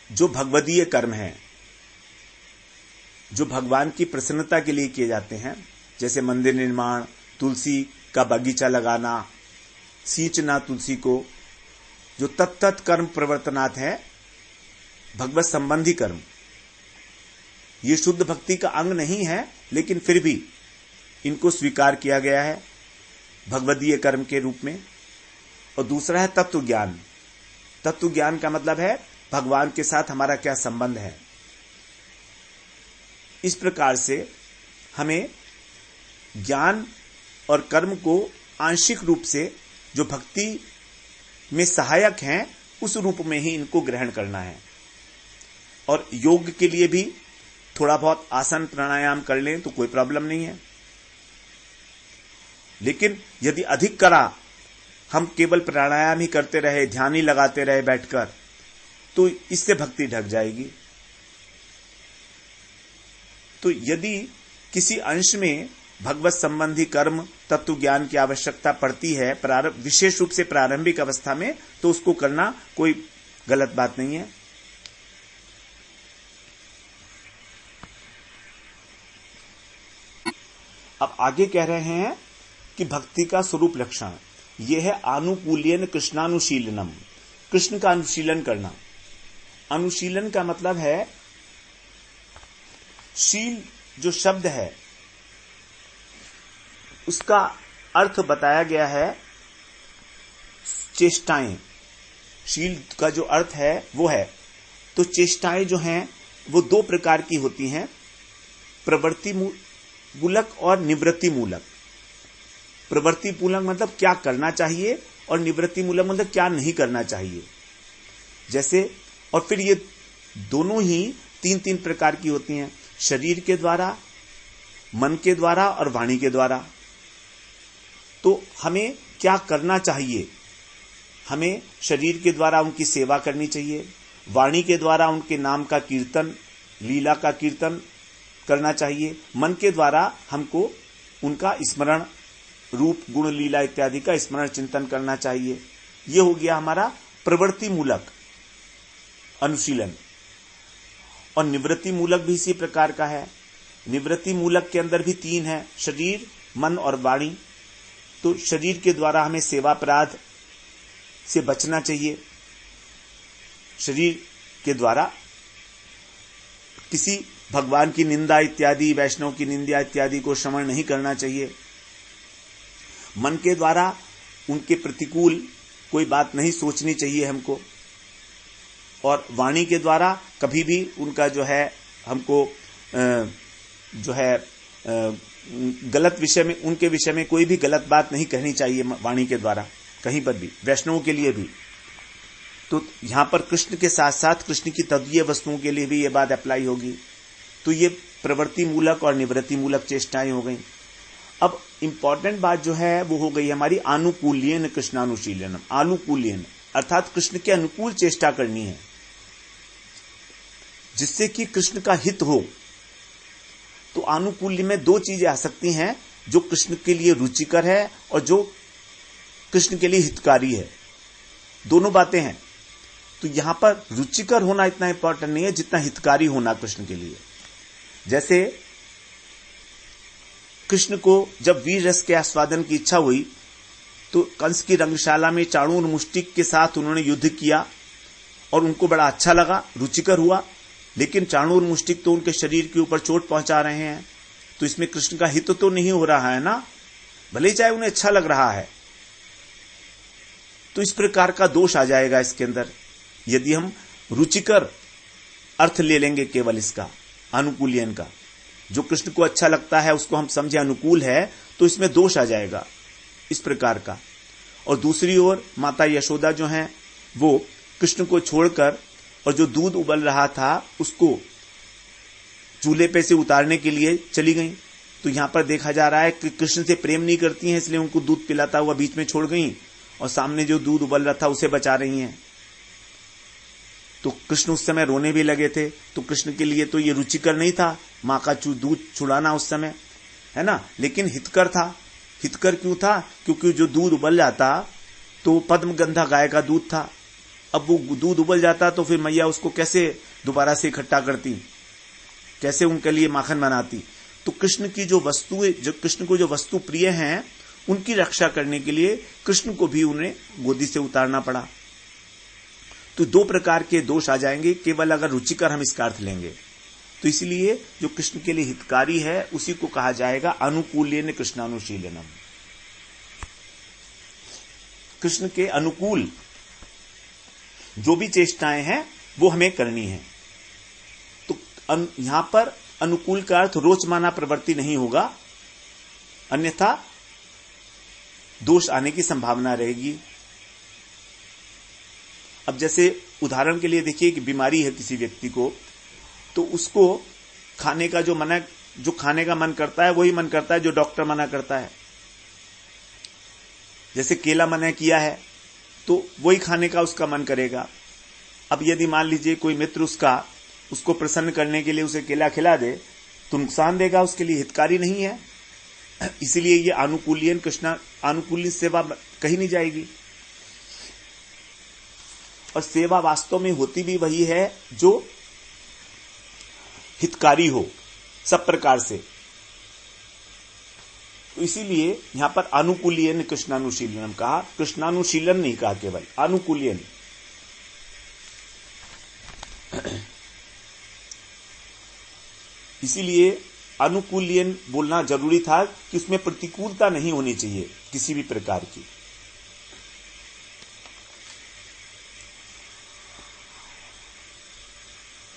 जो भगवदीय कर्म है, जो भगवान की प्रसन्नता के लिए किए जाते हैं, जैसे मंदिर निर्माण, तुलसी का बगीचा लगाना, सींचना तुलसी को, जो तत्त कर्म प्रवर्तनात् है, भगवत संबंधी कर्म, ये शुद्ध भक्ति का अंग नहीं है, लेकिन फिर भी इनको स्वीकार किया गया है भगवदीय कर्म के रूप में। और दूसरा है तत्व ज्ञान। तत्व ज्ञान का मतलब है भगवान के साथ हमारा क्या संबंध है। इस प्रकार से हमें ज्ञान और कर्म को आंशिक रूप से जो भक्ति में सहायक हैं उस रूप में ही इनको ग्रहण करना है। और योग के लिए भी थोड़ा बहुत आसन प्राणायाम कर लें तो कोई प्रॉब्लम नहीं है, लेकिन यदि अधिक करा, हम केवल प्राणायाम ही करते रहे, ध्यान ही लगाते रहे बैठकर, तो इससे भक्ति ढक जाएगी। तो यदि किसी अंश में भगवत संबंधी कर्म तत्व ज्ञान की आवश्यकता पड़ती है विशेष रूप से प्रारंभिक अवस्था में, तो उसको करना कोई गलत बात नहीं है। अब आगे कह रहे हैं कि भक्ति का स्वरूप लक्षण यह है आनुकूल्यन कृष्णानुशीलनम, कृष्ण का अनुशीलन करना। अनुशीलन का मतलब है, शील जो शब्द है उसका अर्थ बताया गया है चेष्टाएं। शील का जो अर्थ है वो है, तो चेष्टाएं जो हैं वो दो प्रकार की होती हैं, प्रवृत्ति मूलक और निवृत्ति मूलक। प्रवृत्ति मूलक मतलब क्या करना चाहिए, और निवृत्ति मूलक मतलब क्या नहीं करना चाहिए। जैसे, और फिर ये दोनों ही तीन तीन प्रकार की होती हैं, शरीर के द्वारा, मन के द्वारा और वाणी के द्वारा। तो हमें क्या करना चाहिए? हमें शरीर के द्वारा उनकी सेवा करनी चाहिए, वाणी के द्वारा उनके नाम का कीर्तन, लीला का कीर्तन करना चाहिए, मन के द्वारा हमको उनका स्मरण, रूप गुण लीला इत्यादि का स्मरण चिंतन करना चाहिए। यह हो गया हमारा प्रवृत्ति मूलक अनुशीलन। और निवृत्ति मूलक भी इसी प्रकार का है। निवृत्ति मूलक के अंदर भी तीन है, शरीर, मन और वाणी। तो शरीर के द्वारा हमें सेवा अपराध से बचना चाहिए, शरीर के द्वारा किसी भगवान की निंदा इत्यादि, वैष्णव की निंदा इत्यादि को श्रवण नहीं करना चाहिए। मन के द्वारा उनके प्रतिकूल कोई बात नहीं सोचनी चाहिए हमको, और वाणी के द्वारा कभी भी उनका जो है हमको जो है गलत विषय में, उनके विषय में कोई भी गलत बात नहीं कहनी चाहिए वाणी के द्वारा कहीं पर भी, वैष्णवों के लिए भी। तो यहां पर कृष्ण के साथ साथ कृष्ण की तदीय वस्तुओं के लिए भी ये बात अप्लाई होगी। तो ये प्रवृत्ति मूलक और निवृत्ति मूलक चेष्टाएं हो गई। अब इंपॉर्टेंट बात जो है वो हो गई हमारी आनुकूल्यन कृष्णानुशीलनम। आनुकूल्यन अर्थात कृष्ण के अनुकूल चेष्टा करनी है, जिससे कि कृष्ण का हित हो। तो आनुकूल्य में दो चीजें आ सकती हैं, जो कृष्ण के लिए रुचिकर है और जो कृष्ण के लिए हितकारी है। दोनों बातें हैं। तो यहां पर रुचिकर होना इतना इंपॉर्टेंट नहीं है जितना हितकारी होना कृष्ण के लिए। जैसे कृष्ण को जब वीर रस के आस्वादन की इच्छा हुई तो कंस की रंगशाला में चाणूर मुष्टिक के साथ उन्होंने युद्ध किया और उनको बड़ा अच्छा लगा, रुचिकर हुआ। लेकिन चाणूर मुष्टिक तो उनके शरीर के ऊपर चोट पहुंचा रहे हैं, तो इसमें कृष्ण का हित तो नहीं हो रहा है ना, भले ही चाहे उन्हें अच्छा लग रहा है। तो इस प्रकार का दोष आ जाएगा इसके अंदर यदि हम रुचिकर अर्थ ले लेंगे केवल इसका, अनुकूल्यन का। जो कृष्ण को अच्छा लगता है उसको हम समझे अनुकूल है, तो इसमें दोष आ जाएगा इस प्रकार का। और दूसरी ओर माता यशोदा जो हैं वो कृष्ण को छोड़कर और जो दूध उबल रहा था उसको चूल्हे पे से उतारने के लिए चली गईं। तो यहां पर देखा जा रहा है कि कृष्ण से प्रेम नहीं करती हैं, इसलिए उनको दूध पिलाता हुआ बीच में छोड़ गईं और सामने जो दूध उबल रहा था उसे बचा रही हैं। तो कृष्ण उस समय रोने भी लगे थे, तो कृष्ण के लिए तो ये रुचिकर नहीं था मां का दूध छुड़ाना उस समय, है ना। लेकिन हितकर था। हितकर क्यों था? क्योंकि जो दूध उबल जाता तो पद्मगंधा गाय का दूध था। अब वो दूध उबल जाता तो फिर मैया उसको कैसे दोबारा से इकट्ठा करती, कैसे उनके लिए माखन बनाती। तो कृष्ण की जो वस्तुएं, जो कृष्ण को जो वस्तु प्रिय हैं, उनकी रक्षा करने के लिए कृष्ण को भी उन्हें गोदी से उतारना पड़ा। तो दो प्रकार के दोष आ जाएंगे केवल अगर रुचिकर हम इसका अर्थ लेंगे। तो इसलिए जो कृष्ण के लिए हितकारी है उसी को कहा जाएगा अनुकूल्यन कृष्णानुशीलनम। कृष्ण के अनुकूल जो भी चेष्टाएं हैं वो हमें करनी है। तो यहां पर अनुकूल का अर्थ रोचमाना प्रवृत्ति नहीं होगा, अन्यथा दोष आने की संभावना रहेगी। अब जैसे उदाहरण के लिए देखिए कि बीमारी है किसी व्यक्ति को, तो उसको खाने का जो खाने का मन करता है वही मन करता है जो डॉक्टर मना करता है। जैसे केला मना किया है तो वही खाने का उसका मन करेगा। अब यदि मान लीजिए कोई मित्र उसको प्रसन्न करने के लिए उसे केला खिला दे तो नुकसान देगा, उसके लिए हितकारी नहीं है। इसलिए ये आनुकूल्यन कृष्णा आनुकूल्य सेवा कही नहीं जाएगी। और सेवा वास्तव में होती भी वही है जो हितकारी हो सब प्रकार से। तो इसीलिए यहां पर अनुकूल्यन कृष्णानुशीलनम कहा, कृष्णानुशीलन नहीं कहा, केवल अनुकूल्यन। इसीलिए अनुकूल्यन बोलना जरूरी था कि उसमें प्रतिकूलता नहीं होनी चाहिए किसी भी प्रकार की।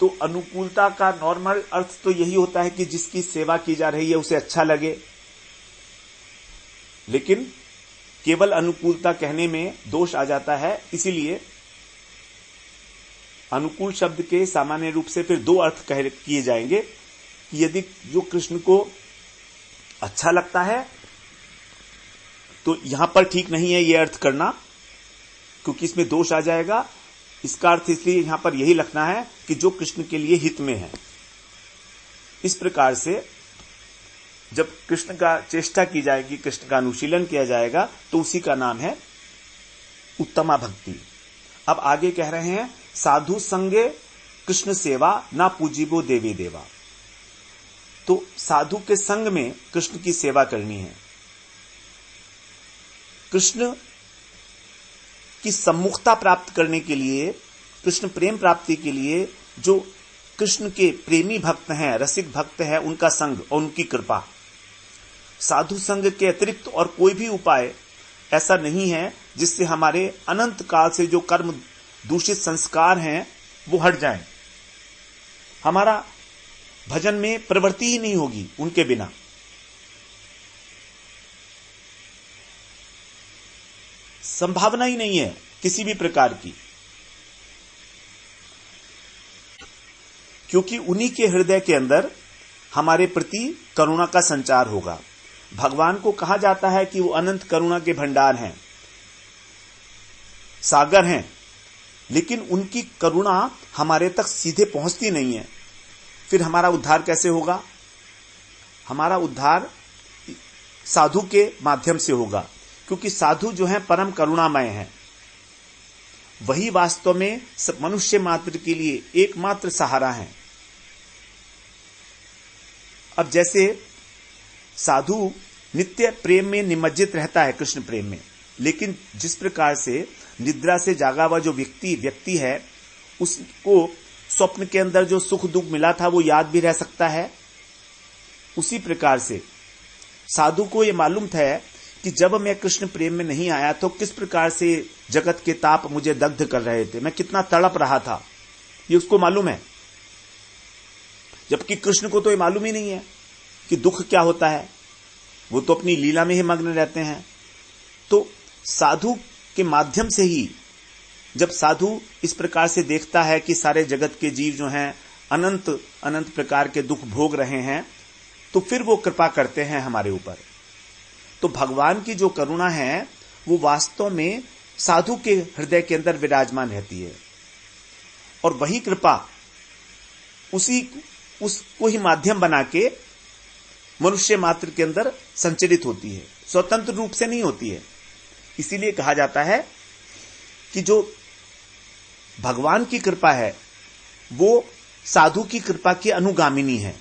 तो अनुकूलता का नॉर्मल अर्थ तो यही होता है कि जिसकी सेवा की जा रही है उसे अच्छा लगे। लेकिन केवल अनुकूलता कहने में दोष आ जाता है। इसीलिए अनुकूल शब्द के सामान्य रूप से फिर दो अर्थ किए जाएंगे कि यदि जो कृष्ण को अच्छा लगता है तो यहां पर ठीक नहीं है यह अर्थ करना, क्योंकि इसमें दोष आ जाएगा। इसका अर्थ इसलिए यहां पर यही लिखना है कि जो कृष्ण के लिए हित में है। इस प्रकार से जब कृष्ण का चेष्टा की जाएगी, कृष्ण का अनुशीलन किया जाएगा, तो उसी का नाम है उत्तमा भक्ति। अब आगे कह रहे हैं साधु संगे कृष्ण सेवा ना पूजिबो देवी देवा। तो साधु के संग में कृष्ण की सेवा करनी है। कृष्ण की सम्मुखता प्राप्त करने के लिए, कृष्ण प्रेम प्राप्ति के लिए जो कृष्ण के प्रेमी भक्त हैं, रसिक भक्त हैं, उनका संग और उनकी कृपा। साधु संग के अतिरिक्त और कोई भी उपाय ऐसा नहीं है जिससे हमारे अनंत काल से जो कर्म दूषित संस्कार हैं वो हट जाएं। हमारा भजन में प्रवृत्ति ही नहीं होगी उनके बिना। संभावना ही नहीं है किसी भी प्रकार की, क्योंकि उन्हीं के हृदय के अंदर हमारे प्रति करुणा का संचार होगा। भगवान को कहा जाता है कि वो अनंत करुणा के भंडार हैं, सागर हैं, लेकिन उनकी करुणा हमारे तक सीधे पहुंचती नहीं है। फिर हमारा उद्धार कैसे होगा? हमारा उद्धार साधु के माध्यम से होगा, क्योंकि साधु जो है परम करुणामय हैं। वही वास्तव में मनुष्य मात्र के लिए एकमात्र सहारा है। अब जैसे साधु नित्य प्रेम में निमज्जित रहता है, कृष्ण प्रेम में, लेकिन जिस प्रकार से निद्रा से जागा हुआ जो व्यक्ति है, उसको स्वप्न के अंदर जो सुख दुख मिला था वो याद भी रह सकता है। उसी प्रकार से साधु को ये मालूम था कि जब मैं कृष्ण प्रेम में नहीं आया तो किस प्रकार से जगत के ताप मुझे दग्ध कर रहे थे, मैं कितना तड़प रहा था, ये उसको मालूम है। जबकि कृष्ण को तो ये मालूम ही नहीं है कि दुख क्या होता है, वो तो अपनी लीला में ही मग्न रहते हैं। तो साधु के माध्यम से ही जब साधु इस प्रकार से देखता है कि सारे जगत के जीव जो हैं अनंत अनंत प्रकार के दुख भोग रहे हैं, तो फिर वो कृपा करते हैं हमारे ऊपर। तो भगवान की जो करुणा है वो वास्तव में साधु के हृदय के अंदर विराजमान रहती है, और वही कृपा उसको ही माध्यम बना के मनुष्य मात्र के अंदर संचरित होती है, स्वतंत्र रूप से नहीं होती है। इसीलिए कहा जाता है कि जो भगवान की कृपा है वो साधु की कृपा की अनुगामिनी है।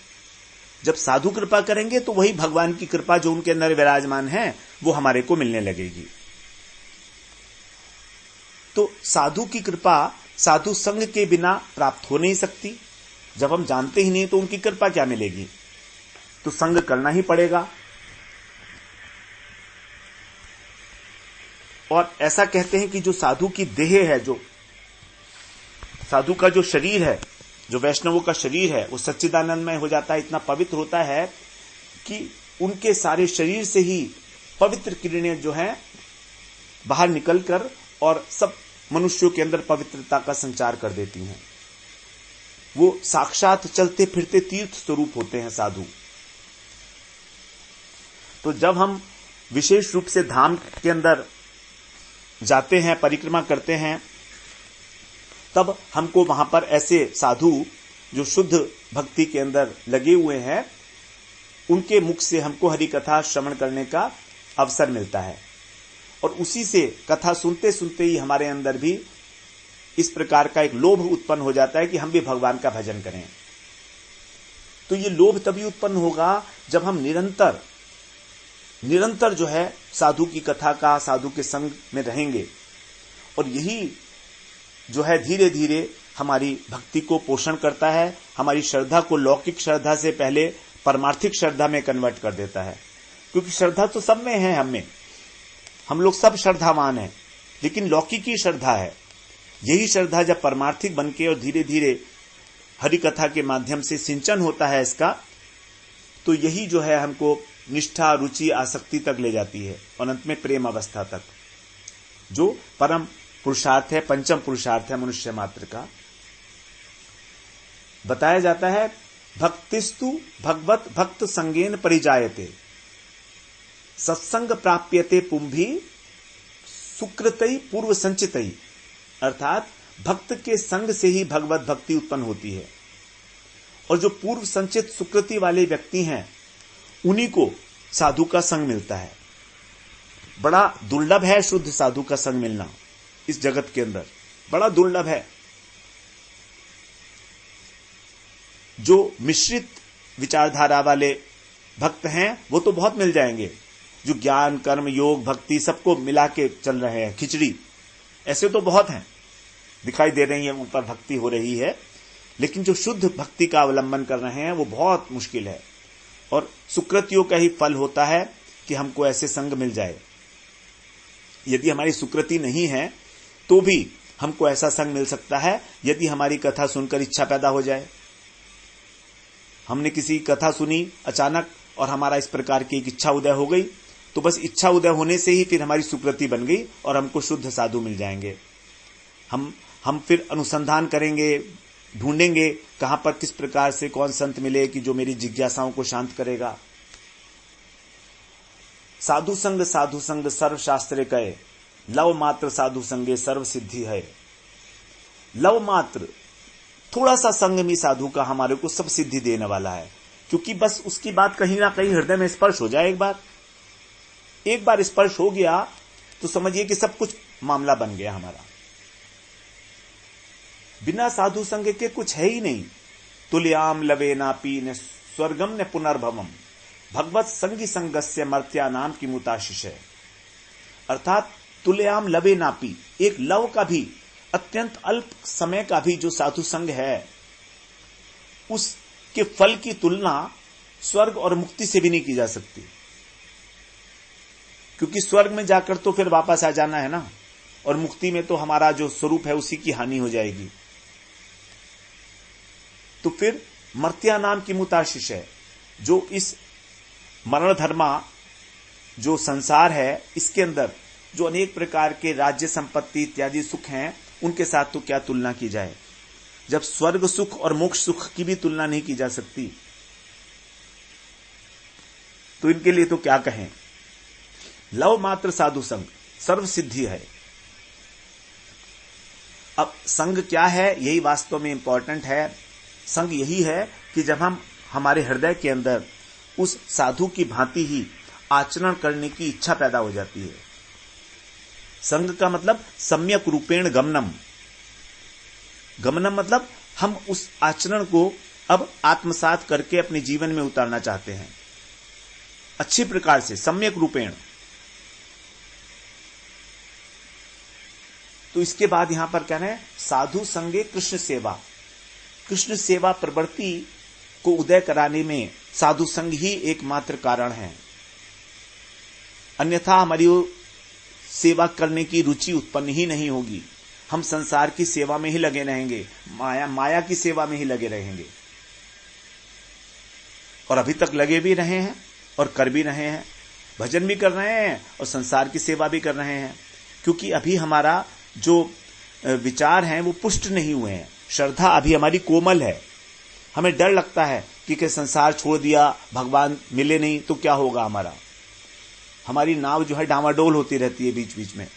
जब साधु कृपा करेंगे तो वही भगवान की कृपा जो उनके अंदर विराजमान है वो हमारे को मिलने लगेगी। तो साधु की कृपा साधु संग के बिना प्राप्त हो नहीं सकती। जब हम जानते ही नहीं तो उनकी कृपा क्या मिलेगी, तो संग करना ही पड़ेगा। और ऐसा कहते हैं कि जो साधु की देह है, जो साधु का जो शरीर है, जो वैष्णवों का शरीर है, वो सच्चिदानंदमय हो जाता है, इतना पवित्र होता है कि उनके सारे शरीर से ही पवित्र किरणें जो हैं बाहर निकलकर और सब मनुष्यों के अंदर पवित्रता का संचार कर देती हैं। वो साक्षात चलते फिरते तीर्थ स्वरूप होते हैं साधु। तो जब हम विशेष रूप से धाम के अंदर जाते हैं, परिक्रमा करते हैं, तब हमको वहां पर ऐसे साधु जो शुद्ध भक्ति के अंदर लगे हुए हैं, उनके मुख से हमको हरि कथा श्रवण करने का अवसर मिलता है। और उसी से कथा सुनते सुनते ही हमारे अंदर भी इस प्रकार का एक लोभ उत्पन्न हो जाता है कि हम भी भगवान का भजन करें। तो ये लोभ तभी उत्पन्न होगा जब हम निरंतर जो है साधु की कथा का, साधु के संग में रहेंगे। और यही जो है धीरे धीरे हमारी भक्ति को पोषण करता है, हमारी श्रद्धा को लौकिक श्रद्धा से पहले परमार्थिक श्रद्धा में कन्वर्ट कर देता है। क्योंकि श्रद्धा तो सब में है, हम लोग सब श्रद्धावान हैं, लेकिन लौकिकी श्रद्धा है। यही श्रद्धा जब परमार्थिक बनके और धीरे धीरे हरि कथा के माध्यम से सिंचन होता है इसका, तो यही जो है हमको निष्ठा, रुचि, आसक्ति तक ले जाती है, और अंत में प्रेम अवस्था तक, जो परम पुरुषार्थ है, पंचम पुरुषार्थ है मनुष्य मात्र का। बताया जाता है भक्तिस्तु भगवत भक्त संगेन परिजायते, सत्संग प्राप्यते पुंभी सुकृतई पूर्व संचितई। अर्थात भक्त के संग से ही भगवत भक्ति उत्पन्न होती है, और जो पूर्व संचित सुकृति वाले व्यक्ति हैं उन्हीं को साधु का संग मिलता है। बड़ा दुर्लभ है शुद्ध साधु का संग मिलना इस जगत के अंदर, बड़ा दुर्लभ है। जो मिश्रित विचारधारा वाले भक्त हैं वो तो बहुत मिल जाएंगे, जो ज्ञान, कर्म, योग, भक्ति सबको मिला के चल रहे हैं, खिचड़ी, ऐसे तो बहुत हैं, दिखाई दे रही है, ऊपर भक्ति हो रही है, लेकिन जो शुद्ध भक्ति का अवलंबन कर रहे हैं वो बहुत मुश्किल है। और सुकृतियों का ही फल होता है कि हमको ऐसे संग मिल जाए। यदि हमारी सुकृति नहीं है तो भी हमको ऐसा संग मिल सकता है यदि हमारी कथा सुनकर इच्छा पैदा हो जाए। हमने किसी कथा सुनी अचानक और हमारा इस प्रकार की एक इच्छा उदय हो गई, तो बस इच्छा उदय होने से ही फिर हमारी सुकृति बन गई और हमको शुद्ध साधु मिल जाएंगे। हम फिर अनुसंधान करेंगे, ढूंढेंगे कहां पर किस प्रकार से कौन संत मिले कि जो मेरी जिज्ञासाओं को शांत करेगा। साधु संग सर्व शास्त्र कहे, लव मात्र साधु संगे सर्व सिद्धि है। लव मात्र, थोड़ा सा संग भी साधु का हमारे को सब सिद्धि देने वाला है। क्योंकि बस उसकी बात कहीं ना कहीं हृदय में स्पर्श हो जाए। एक बार स्पर्श हो गया तो समझिए कि सब कुछ मामला बन गया हमारा। बिना साधु संग के कुछ है ही नहीं। तुल्याम लवे नापी न स्वर्गम न पुनर्भवम भगवत संगी संगस्य मर्त्या नाम की मुताशिश है। अर्थात तुल्याम लवे नापी, एक लव का भी, अत्यंत अल्प समय का भी जो साधु संग है, उसके फल की तुलना स्वर्ग और मुक्ति से भी नहीं की जा सकती। क्योंकि स्वर्ग में जाकर तो फिर वापस आ जाना है ना, और मुक्ति में तो हमारा जो स्वरूप है उसी की हानि हो जाएगी। तो फिर मर्त्या नाम की मुताशिश है, जो इस मरण धर्मा जो संसार है, इसके अंदर जो अनेक प्रकार के राज्य संपत्ति इत्यादि सुख हैं, उनके साथ तो क्या तुलना की जाए, जब स्वर्ग सुख और मोक्ष सुख की भी तुलना नहीं की जा सकती, तो इनके लिए तो क्या कहें। लव मात्र साधु संग सर्व सिद्धि है। अब संग क्या है, यही वास्तव में इंपॉर्टेंट है। संग यही है कि जब हम हमारे हृदय के अंदर उस साधु की भांति ही आचरण करने की इच्छा पैदा हो जाती है। संग का मतलब सम्यक रूपेण गमनम। गमनम मतलब हम उस आचरण को अब आत्मसात करके अपने जीवन में उतारना चाहते हैं अच्छी प्रकार से, सम्यक रूपेण। तो इसके बाद यहां पर कहना है साधु संगे कृष्ण सेवा। कृष्ण सेवा प्रवृत्ति को उदय कराने में साधु संग ही एकमात्र कारण है। अन्यथा हमारी सेवा करने की रुचि उत्पन्न ही नहीं होगी। हम संसार की सेवा में ही लगे रहेंगे, माया की सेवा में ही लगे रहेंगे। और अभी तक लगे भी रहे हैं और कर भी रहे हैं, भजन भी कर रहे हैं और संसार की सेवा भी कर रहे हैं। क्योंकि अभी हमारा जो विचार हैं वो पुष्ट नहीं हुए हैं, श्रद्धा अभी हमारी कोमल है। हमें डर लगता है कि संसार छोड़ दिया, भगवान मिले नहीं तो क्या होगा हमारा। हमारी नाव जो है डामाडोल होती रहती है बीच बीच में।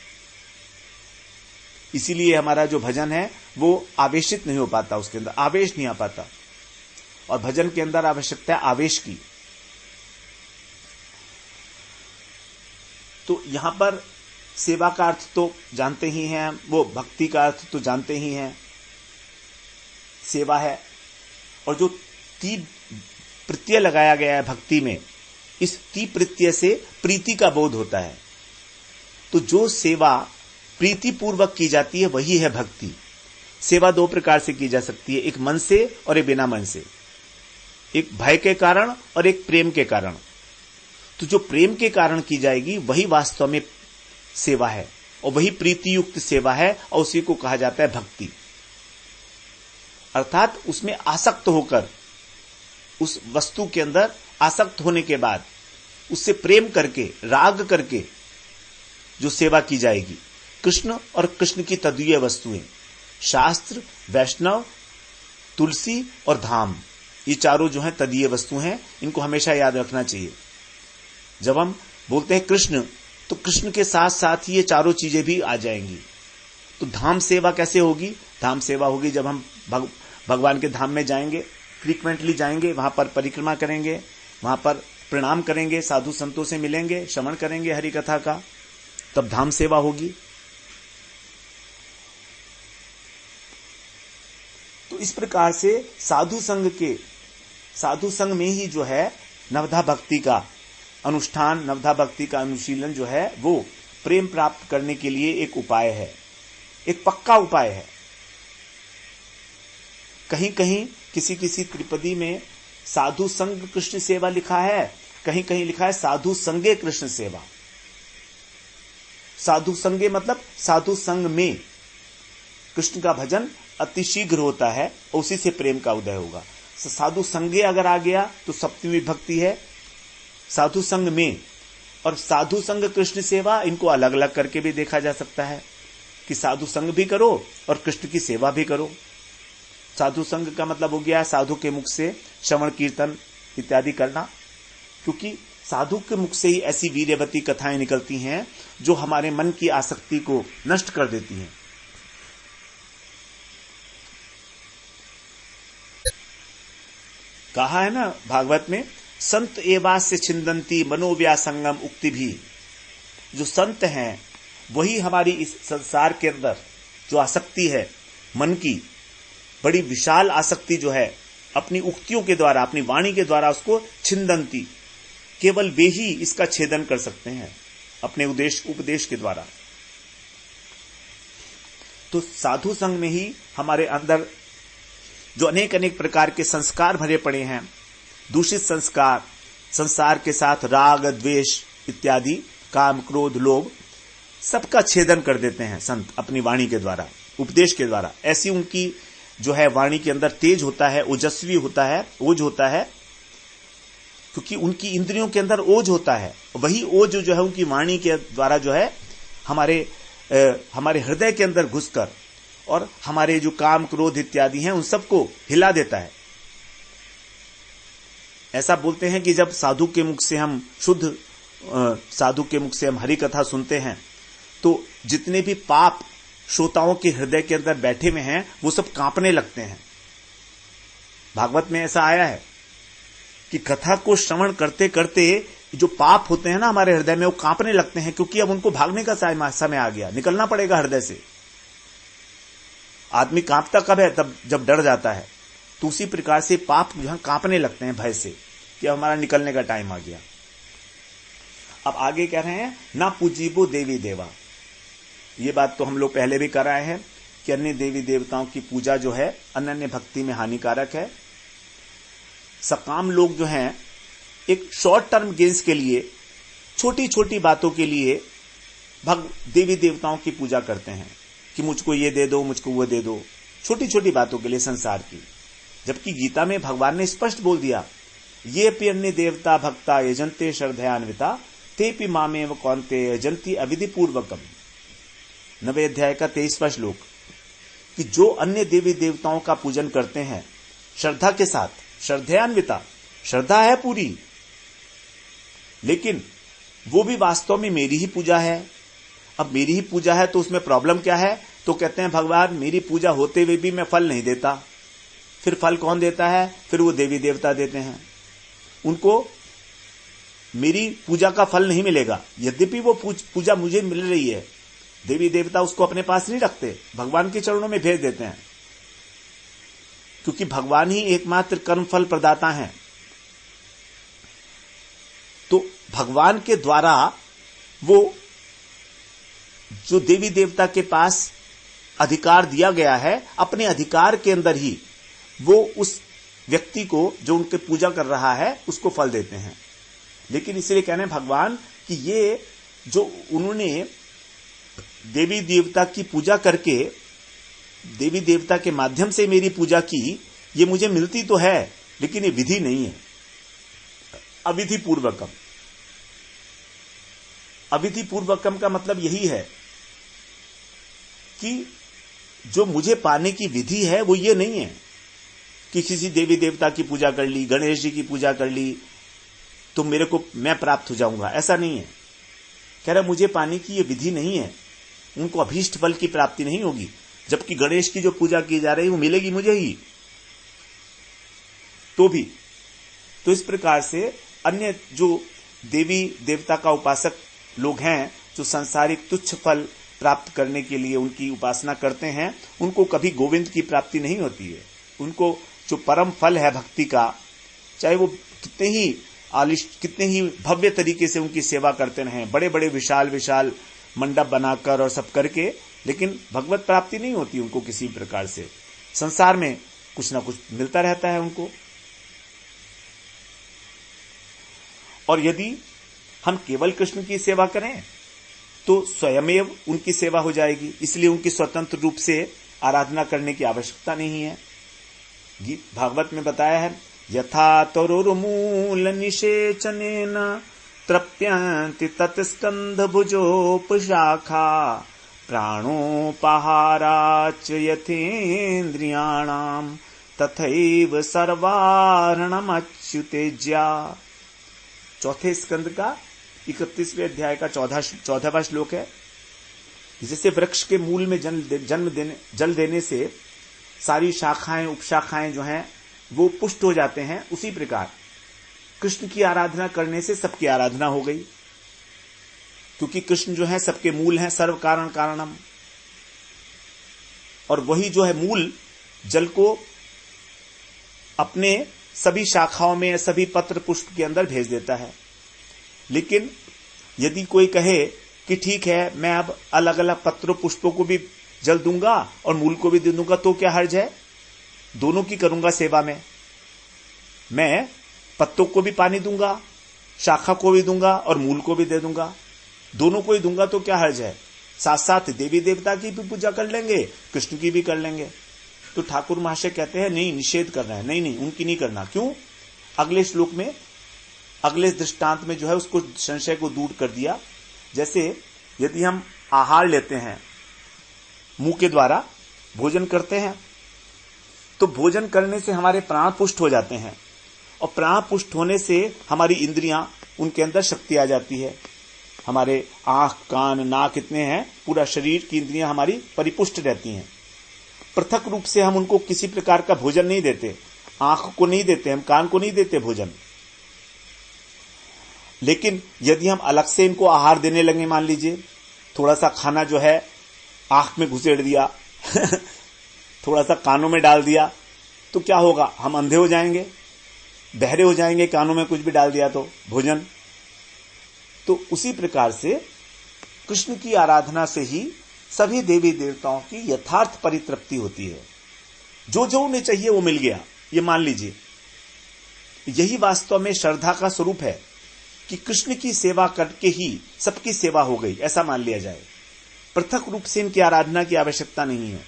इसीलिए हमारा जो भजन है वो आवेशित नहीं हो पाता, उसके अंदर आवेश नहीं आ पाता। और भजन के अंदर आवश्यकता है आवेश की। तो यहां पर सेवा का अर्थ तो जानते ही हैं, वो भक्ति का अर्थ तो जानते ही हैं, सेवा है। और जो ती प्रत्यय लगाया गया है भक्ति में, इस ती प्रत्यय से प्रीति का बोध होता है। तो जो सेवा प्रीति पूर्वक की जाती है वही है भक्ति। सेवा दो प्रकार से की जा सकती है, एक मन से और एक बिना मन से, एक भय के कारण और एक प्रेम के कारण। तो जो प्रेम के कारण की जाएगी वही वास्तव में सेवा है और वही प्रीति युक्त सेवा है, और उसी को कहा जाता है भक्ति। अर्थात उसमें आसक्त होकर, उस वस्तु के अंदर आसक्त होने के बाद उससे प्रेम करके, राग करके जो सेवा की जाएगी। कृष्ण और कृष्ण की तदीय वस्तुएं, शास्त्र, वैष्णव, तुलसी और धाम, ये चारों जो हैं तदीय वस्तु हैं। इनको हमेशा याद रखना चाहिए। जब हम बोलते हैं कृष्ण, तो कृष्ण के साथ साथ ही ये चारों चीजें भी आ जाएंगी। तो धाम सेवा कैसे होगी? धाम सेवा होगी जब हम भगवान के धाम में जाएंगे, फ्रीक्वेंटली जाएंगे, वहां पर परिक्रमा करेंगे, वहां पर प्रणाम करेंगे, साधु संतों से मिलेंगे, श्रवण करेंगे हरि कथा का, तब धाम सेवा होगी। तो इस प्रकार से साधु संग में ही जो है नवधा भक्ति का अनुष्ठान, नवधा भक्ति का अनुशीलन जो है वो प्रेम प्राप्त करने के लिए एक उपाय है, एक पक्का उपाय है। कहीं कहीं किसी त्रिपदी में साधु संग कृष्ण सेवा लिखा है, कहीं कहीं लिखा है साधु संगे कृष्ण सेवा। साधु संगे मतलब साधु संग में कृष्ण का भजन अतिशीघ्र होता है, उसी से प्रेम का उदय होगा। साधु संगे अगर आ गया तो सप्तमी विभक्ति है, साधु संग में। और साधु संग कृष्ण सेवा, इनको अलग अलग करके भी देखा जा सकता है कि साधु संग भी करो और कृष्ण की सेवा भी करो। साधु संग का मतलब हो गया साधु के मुख से श्रवण कीर्तन इत्यादि करना, क्योंकि साधु के मुख से ही ऐसी वीर्यवती कथाएं निकलती हैं जो हमारे मन की आसक्ति को नष्ट कर देती हैं। कहा है ना भागवत में, संत एवास्य छिंदंती मनोव्यासंगम उक्ति भी। जो संत हैं वही हमारी इस संसार के अंदर जो आसक्ति है मन की, बड़ी विशाल आसक्ति जो है, अपनी उक्तियों के द्वारा, अपनी वाणी के द्वारा उसको छिंदंती, केवल वे ही इसका छेदन कर सकते हैं अपने उपदेश के द्वारा। तो साधु संग में ही हमारे अंदर जो अनेक अनेक प्रकार के संस्कार भरे पड़े हैं, दूषित संस्कार, संसार के साथ राग द्वेष इत्यादि, काम क्रोध लोभ, सबका छेदन कर देते हैं संत अपनी वाणी के द्वारा, उपदेश के द्वारा। ऐसी उनकी जो है वाणी के अंदर तेज होता है, ओजस्वी होता है, ओज होता है, क्योंकि उनकी इंद्रियों के अंदर ओज होता है। वही ओज जो है उनकी वाणी के द्वारा जो है हमारे हृदय के अंदर घुसकर और हमारे जो काम क्रोध इत्यादि हैं उन सबको हिला देता है। ऐसा बोलते हैं कि जब साधु के मुख से हम शुद्ध साधु के मुख से हम हरि कथा सुनते हैं तो जितने भी पाप श्रोताओं के हृदय के अंदर बैठे हुए हैं वो सब कांपने लगते हैं। भागवत में ऐसा आया है कि कथा को श्रवण करते करते जो पाप होते हैं ना हमारे हृदय में, वो कांपने लगते हैं, क्योंकि अब उनको भागने का समय आ गया, निकलना पड़ेगा हृदय से। आदमी कांपता कब है? तब जब डर जाता है। तो उसी प्रकार से पाप जो है कांपने लगते हैं भय से कि हमारा निकलने का टाइम आ गया। अब आगे कह रहे हैं, ना पूजीबो देवी देवा। ये बात तो हम लोग पहले भी कर आए हैं कि अन्य देवी देवताओं की पूजा जो है अनन्य भक्ति में हानिकारक है। सकाम लोग जो हैं एक शॉर्ट टर्म गेन्स के लिए, छोटी छोटी बातों के लिए देवी देवताओं की पूजा करते हैं कि मुझको ये दे दो, मुझको वो दे दो, छोटी छोटी बातों के लिए संसार की। जबकि गीता में भगवान ने स्पष्ट बोल दिया, ये पि अन्य देवता भक्ता यजंते श्रद्धयान्विता ते पि मामेव कौन्ते यजंती अविधि पूर्वकम। 9वें अध्याय का 23वां श्लोक, कि जो अन्य देवी देवताओं का पूजन करते हैं श्रद्धा के साथ, श्रद्धयान्विता, श्रद्धा है पूरी, लेकिन वो भी वास्तव में मेरी ही पूजा है। अब मेरी ही पूजा है तो उसमें प्रॉब्लम क्या है? तो कहते हैं भगवान मेरी पूजा होते हुए भी मैं फल नहीं देता। फिर फल कौन देता है? फिर वो देवी देवता देते हैं। उनको मेरी पूजा का फल नहीं मिलेगा, यद्यपि वो पूजा मुझे मिल रही है। देवी देवता उसको अपने पास नहीं रखते, भगवान के चरणों में भेज देते हैं, क्योंकि भगवान ही एकमात्र कर्मफल प्रदाता हैं। तो भगवान के द्वारा वो जो देवी देवता के पास अधिकार दिया गया है, अपने अधिकार के अंदर ही वो उस व्यक्ति को जो उनके पूजा कर रहा है उसको फल देते हैं। लेकिन इसलिए कहने भगवान कि ये जो उन्होंने देवी देवता की पूजा करके, देवी देवता के माध्यम से मेरी पूजा की, ये मुझे मिलती तो है, लेकिन ये विधि नहीं है, अविधि पूर्वकम। अविधि पूर्वकम का मतलब यही है कि जो मुझे पाने की विधि है वो ये नहीं है कि किसी देवी देवता की पूजा कर ली, गणेश जी की पूजा कर ली तो मेरे को मैं प्राप्त हो जाऊंगा, ऐसा नहीं है। कह रहा मुझे पाने की ये विधि नहीं है, उनको अभीष्ट फल की प्राप्ति नहीं होगी। जबकि गणेश की जो पूजा की जा रही है वो मिलेगी मुझे ही तो भी। तो इस प्रकार से अन्य जो देवी देवता का उपासक लोग हैं, जो संसारिक तुच्छ फल प्राप्त करने के लिए उनकी उपासना करते हैं, उनको कभी गोविंद की प्राप्ति नहीं होती है। उनको जो परम फल है भक्ति का, चाहे वो कितने ही भव्य तरीके से उनकी सेवा करते रहें, बड़े बड़े विशाल विशाल मंडप बनाकर और सब करके, लेकिन भगवत प्राप्ति नहीं होती उनको किसी प्रकार से। संसार में कुछ ना कुछ मिलता रहता है उनको। और यदि हम केवल कृष्ण की सेवा करें तो स्वयमेव उनकी सेवा हो जाएगी, इसलिए उनकी स्वतंत्र रूप से आराधना करने की आवश्यकता नहीं है। भागवत में बताया है, यथा तरुर्मूल निषेचनेन तृप्यन्ति तत्स्कंध भुजोपशाखा प्राणोपहाराच यथेन्द्रियाणाम तथैव सर्वारणमच्युतेज्या। चौथे स्कंद का 31वें अध्याय का 14वां श्लोक है। जैसे वृक्ष के मूल में जल देने से सारी शाखाएं उपशाखाएं जो हैं वो पुष्ट हो जाते हैं, उसी प्रकार कृष्ण की आराधना करने से सबकी आराधना हो गई, क्योंकि कृष्ण जो है सबके मूल हैं, सर्व कारण कारणम, और वही जो है मूल जल को अपने सभी शाखाओं में, सभी पत्र पुष्प के अंदर भेज देता है। लेकिन यदि कोई कहे कि ठीक है, मैं अब अलग अलग पत्रों पुष्पों को भी जल दूंगा और मूल को भी दे दूंगा, तो क्या हर्ज है? दोनों की करूंगा सेवा में, मैं पत्तों को भी पानी दूंगा, शाखा को भी दूंगा और मूल को भी दे दूंगा, दोनों को ही दूंगा, तो क्या हर्ज है? साथ साथ देवी देवता की भी पूजा कर लेंगे, कृष्ण की भी कर लेंगे। तो ठाकुर महाशय कहते हैं नहीं, निषेध करना है, नहीं उनकी नहीं करना। क्यों? अगले श्लोक में, अगले दृष्टांत में जो है उसको संशय को दूर कर दिया। जैसे यदि हम आहार लेते हैं, मुंह के द्वारा भोजन करते हैं, तो भोजन करने से हमारे प्राण पुष्ट हो जाते हैं, और प्राण पुष्ट होने से हमारी इंद्रियां, उनके अंदर शक्ति आ जाती है। हमारे आंख, कान, नाक इतने हैं, पूरा शरीर की इंद्रियां हमारी परिपुष्ट रहती हैं। पृथक रूप से हम उनको किसी प्रकार का भोजन नहीं देते, आंख को नहीं देते, हम कान को नहीं देते भोजन। लेकिन यदि हम अलग से इनको आहार देने लगे, मान लीजिए थोड़ा सा खाना जो है आंख में घुसेड़ दिया थोड़ा सा कानों में डाल दिया, तो क्या होगा? हम अंधे हो जाएंगे, बहरे हो जाएंगे, कानों में कुछ भी डाल दिया तो भोजन। तो उसी प्रकार से कृष्ण की आराधना से ही सभी देवी देवताओं की यथार्थ परितृप्ति होती है। जो जो उन्हें चाहिए वो मिल गया, ये मान लीजिए। यही वास्तव में श्रद्धा का स्वरूप है कि कृष्ण की सेवा करके ही सबकी सेवा हो गई, ऐसा मान लिया जाए। पृथक रूप से इनकी आराधना की आवश्यकता नहीं है,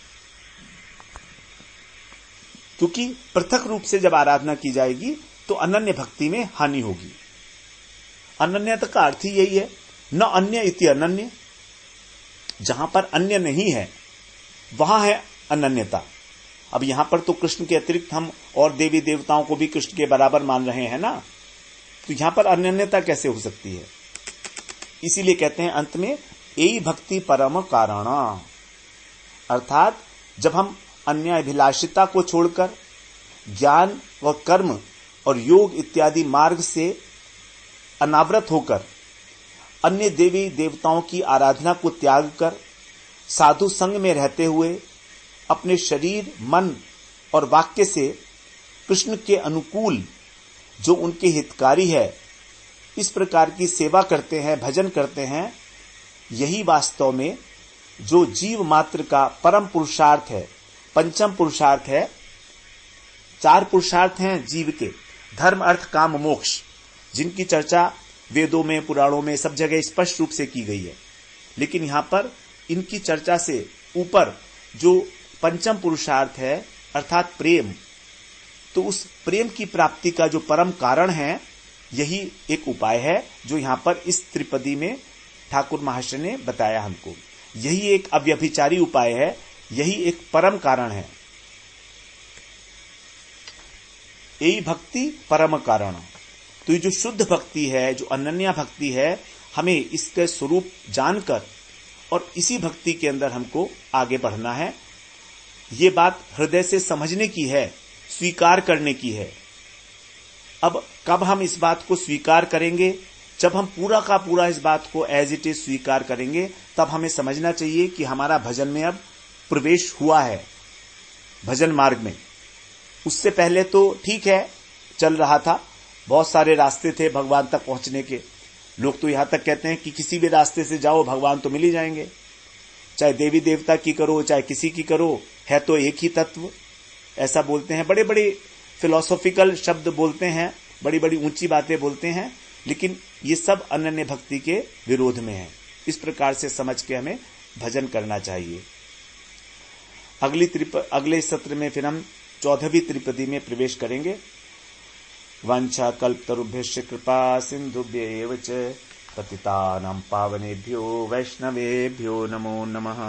क्योंकि पृथक रूप से जब आराधना की जाएगी तो अनन्य भक्ति में हानि होगी। अनन्यता का अर्थ ही यही है, न अन्य इति अनन्य। जहां पर अन्य नहीं है वहां है अनन्यता। अब यहां पर तो कृष्ण के अतिरिक्त हम और देवी देवताओं को भी कृष्ण के बराबर मान रहे हैं ना, तो यहां पर अनन्यता कैसे हो सकती है? इसीलिए कहते हैं अंत में एई भक्ति परम कारण, अर्थात जब हम अन्याभिलाषिता को छोड़कर ज्ञान व कर्म और योग इत्यादि मार्ग से अनावृत होकर अन्य देवी देवताओं की आराधना को त्याग कर साधु संग में रहते हुए अपने शरीर, मन और वाक्य से कृष्ण के अनुकूल, जो उनके हितकारी है, इस प्रकार की सेवा करते हैं, भजन करते हैं, यही वास्तव में जो जीव मात्र का परम पुरुषार्थ है, पंचम पुरुषार्थ है। 4 पुरुषार्थ हैं जीव के, धर्म, अर्थ, काम, मोक्ष, जिनकी चर्चा वेदों में, पुराणों में, सब जगह स्पष्ट रूप से की गई है। लेकिन यहां पर इनकी चर्चा से ऊपर जो पंचम पुरुषार्थ है, अर्थात प्रेम, तो उस प्रेम की प्राप्ति का जो परम कारण है, यही एक उपाय है जो यहां पर इस त्रिपदी में ठाकुर महाशय ने बताया हमको। यही एक अव्यभिचारी उपाय है, यही एक परम कारण है। यही भक्ति परम कारण। तो ये जो शुद्ध भक्ति है, जो अनन्या भक्ति है, हमें इसके स्वरूप जानकर और इसी भक्ति के अंदर हमको आगे बढ़ना है। ये बात हृदय से समझने की है, स्वीकार करने की है। अब कब हम इस बात को स्वीकार करेंगे? जब हम पूरा का पूरा इस बात को एज इट इज स्वीकार करेंगे, तब हमें समझना चाहिए कि हमारा भजन में अब प्रवेश हुआ है, भजन मार्ग में। उससे पहले तो ठीक है, चल रहा था, बहुत सारे रास्ते थे भगवान तक पहुंचने के। लोग तो यहां तक कहते हैं कि किसी भी रास्ते से जाओ भगवान तो मिल ही जाएंगे, चाहे देवी देवता की करो, चाहे किसी की करो, है तो एक ही तत्व, ऐसा बोलते हैं। बड़े बड़े फिलोसॉफिकल शब्द बोलते हैं, बड़ी बड़ी ऊंची बातें बोलते हैं, लेकिन ये सब अनन्य भक्ति के विरोध में है। इस प्रकार से समझ के हमें भजन करना चाहिए। अगले सत्र में फिर हम 14वीं त्रिपदी में प्रवेश करेंगे। वांछा कल्पतरुभ्यश्च कृपा सिन्धुभ्यैव च पतितानां पावनेभ्यो वैष्णवेभ्यो नमो नमः।